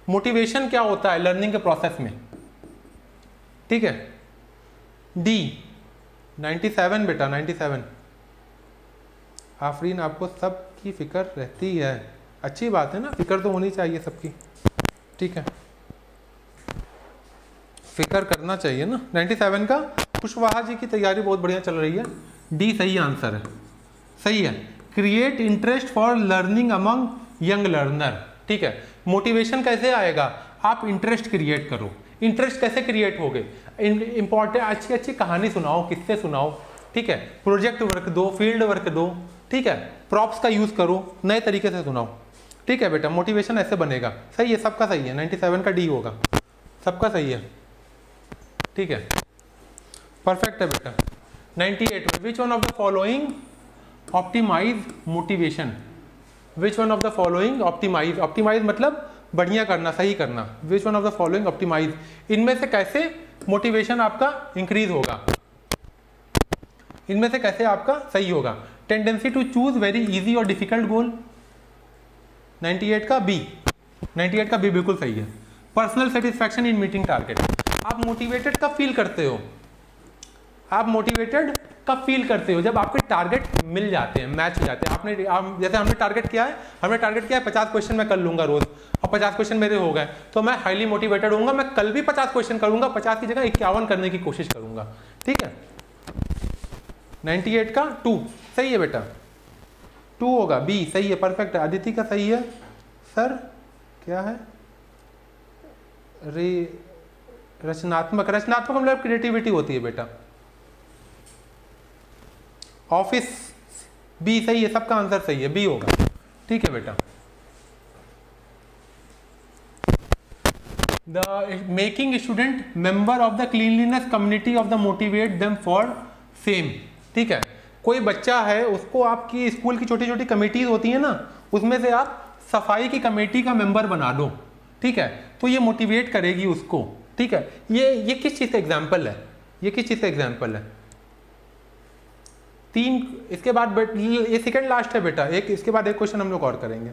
मोटिवेशन क्या होता है लर्निंग के प्रोसेस में? ठीक है, डी 97 बेटा, 97। आफरीन, आपको सबकी फिक्र रहती है, अच्छी बात है ना, फिक्र तो होनी चाहिए सबकी। ठीक है, फिक्र करना चाहिए ना। 97 का कुशवाहा जी की तैयारी बहुत बढ़िया चल रही है, डी सही आंसर है। सही है, create interest for learning among young learner. ठीक है, मोटिवेशन कैसे आएगा? आप इंटरेस्ट क्रिएट करो। इंटरेस्ट कैसे क्रिएट होगे? इंपॉर्टेंट अच्छी अच्छी कहानी सुनाओ, किस्से सुनाओ। ठीक है, प्रोजेक्ट वर्क दो, फील्ड वर्क दो। ठीक है, प्रॉप्स का यूज करो, नए तरीके से सुनाओ। ठीक है बेटा, मोटिवेशन ऐसे बनेगा। सही है, सबका सही है। 97 का डी होगा, सबका सही है। ठीक है, परफेक्ट है बेटा। 98 में which one of the following optimize motivation? Which one of the following optimize? Optimize मतलब बढ़िया करना, सही करना। Which one of the following optimize? इनमें से कैसे मोटिवेशन आपका इंक्रीज होगा। इनमें से कैसे आपका सही होगा? Tendency to choose very easy और डिफिकल्ट गोल, 98 का बी, 98 का बी बिल्कुल सही है। Personal satisfaction in meeting target, आप मोटिवेटेड कब फील करते हो? आप मोटिवेटेड कब फील करते हो? जब आपके टारगेट मिल जाते हैं, मैच हो जाते हैं। जैसे हमने टारगेट किया है, 50 क्वेश्चन मैं कर लूंगा रोज, और 50 क्वेश्चन मेरे हो गए, तो मैं हाईली मोटिवेटेड होऊंगा, मैं कल भी 50 क्वेश्चन करूंगा, 50 की जगह 51 करने की कोशिश करूंगा। ठीक है, 98 का 2 सही है बेटा, 2 होगा, बी सही है, परफेक्ट है। अदिति का सही है सर, क्या है? रचनात्मक मतलब क्रिएटिविटी होती है बेटा। ऑफिस, बी सही है, सबका आंसर सही है, बी होगा। ठीक है बेटा। The making student member of the cleanliness community of the motivate them for same. ठीक है, कोई बच्चा है, उसको आपकी स्कूल की छोटी छोटी कमेटीज होती है ना, उसमें से आप सफाई की कमेटी का मेंबर बना दो। ठीक है, तो ये मोटिवेट करेगी उसको। ठीक है, ये किस चीज का एग्जाम्पल है? ये किस चीज का एग्जाम्पल है? 3, इसके बाद ये सेकंड लास्ट है बेटा, एक इसके बाद एक क्वेश्चन हम लोग और करेंगे।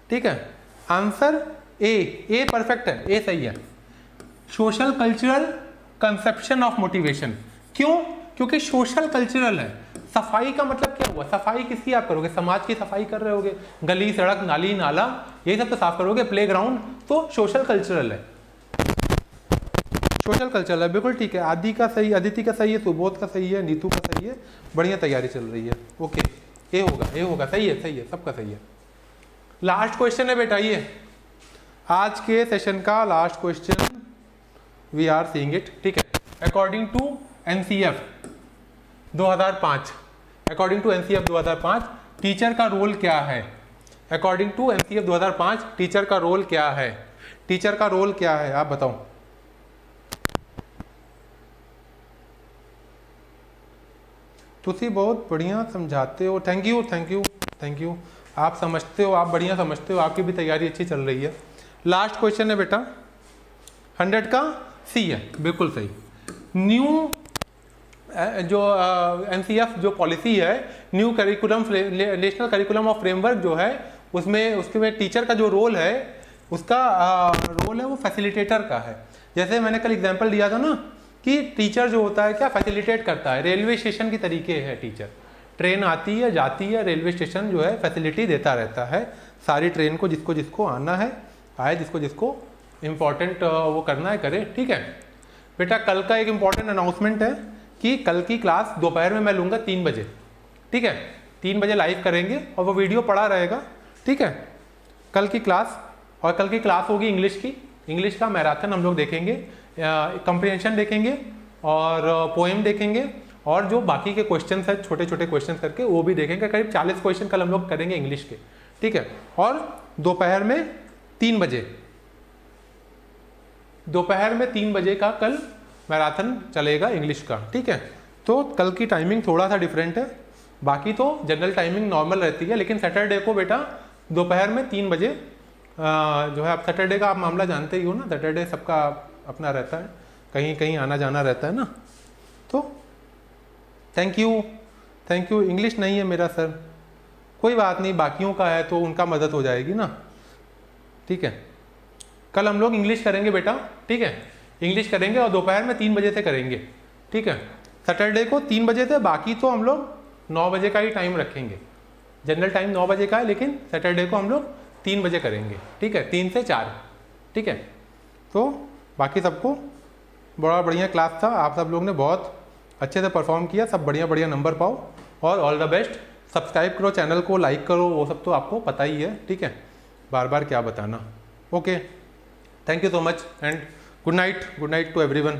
ठीक है, आंसर ए परफेक्ट है, ए सही है। Social cultural conception of motivation, क्यों? क्योंकि सोशल कल्चरल है। सफाई का मतलब क्या हुआ? सफाई किसकी आप करोगे? समाज की सफाई कर रहे होगे, गली सड़क नाली नाला यही सब तो साफ करोगे, प्लेग्राउंड, तो सोशल कल्चरल है, सोशल कल्चरल है, बिल्कुल ठीक है। आदि का सही, अदिति का सही है, सुबोध का सही है, नीतू का सही है, बढ़िया तैयारी चल रही है। ओके, ए होगा, सही है, सबका सही है। लास्ट क्वेश्चन है बेटा, ये आज के सेशन का last question, we are seeing it. ठीक है, according to NCF 2005, according to NCF 2005 teacher का रोल क्या है? अकॉर्डिंग टू एनसीएफ 2005 टीचर का रोल क्या है? टीचर का रोल क्या है, आप बताओ। तुसी बहुत बढ़िया समझाते हो, थैंक यू। आप समझते हो, आप बढ़िया समझते हो, आपकी भी तैयारी अच्छी चल रही है। लास्ट क्वेश्चन है बेटा, 100 का सी है, बिल्कुल सही। न्यू जो एनसीएफ जो पॉलिसी है, new curriculum, national curriculum of framework जो है, उसमें टीचर का जो रोल है, उसका रोल है वो फैसिलिटेटर का है। जैसे मैंने कल एग्जांपल दिया था ना कि टीचर जो होता है क्या फैसिलिटेट करता है, रेलवे स्टेशन की तरीके है टीचर। ट्रेन आती है जाती है, रेलवे स्टेशन जो है फैसिलिटी देता रहता है सारी ट्रेन को, जिसको जिसको आना है आए, जिसको जिसको इम्पोर्टेंट वो करना है करे। ठीक है बेटा, कल का एक इम्पॉर्टेंट अनाउंसमेंट है कि कल की क्लास दोपहर में मैं लूँगा 3 बजे। ठीक है, 3 बजे लाइव करेंगे और वो वीडियो पड़ा रहेगा। ठीक है, कल की क्लास, और कल की क्लास होगी इंग्लिश की। इंग्लिश का मैराथन हम लोग देखेंगे, कंप्रीहेंशन देखेंगे और पोएम देखेंगे, और जो बाकी के क्वेश्चन है छोटे छोटे क्वेश्चन करके वो भी देखेंगे। करीब 40 क्वेश्चन कल हम लोग करेंगे इंग्लिश के। ठीक है, और दोपहर में 3 बजे का कल मैराथन चलेगा इंग्लिश का। ठीक है, तो कल की टाइमिंग थोड़ा सा डिफरेंट है, बाकी तो जनरल टाइमिंग नॉर्मल रहती है, लेकिन सैटरडे को बेटा दोपहर में 3 बजे जो है, आप सैटरडे का आप मामला जानते ही हो ना, सैटरडे सबका अपना रहता है, कहीं कहीं आना जाना रहता है ना। तो थैंक यू। इंग्लिश नहीं है मेरा सर, कोई बात नहीं, बाकियों का है तो उनका मदद हो जाएगी ना। ठीक है, कल हम लोग इंग्लिश करेंगे बेटा। ठीक है, इंग्लिश करेंगे और दोपहर में 3 बजे से करेंगे। ठीक है, सैटरडे को 3 बजे से, बाकी तो हम लोग 9 बजे का ही टाइम रखेंगे। जनरल टाइम 9 बजे का है, लेकिन सैटरडे को हम लोग 3 बजे करेंगे। ठीक है, 3 से 4। ठीक है, तो बाकी सबको बड़ा बढ़िया क्लास था, आप सब लोग ने बहुत अच्छे से परफॉर्म किया, सब बढ़िया नंबर पाओ और ऑल द बेस्ट। सब्सक्राइब करो चैनल को, लाइक करो, वो सब तो आपको पता ही है। ठीक है, बार बार क्या बताना। Okay, thank you so much and good night to everyone.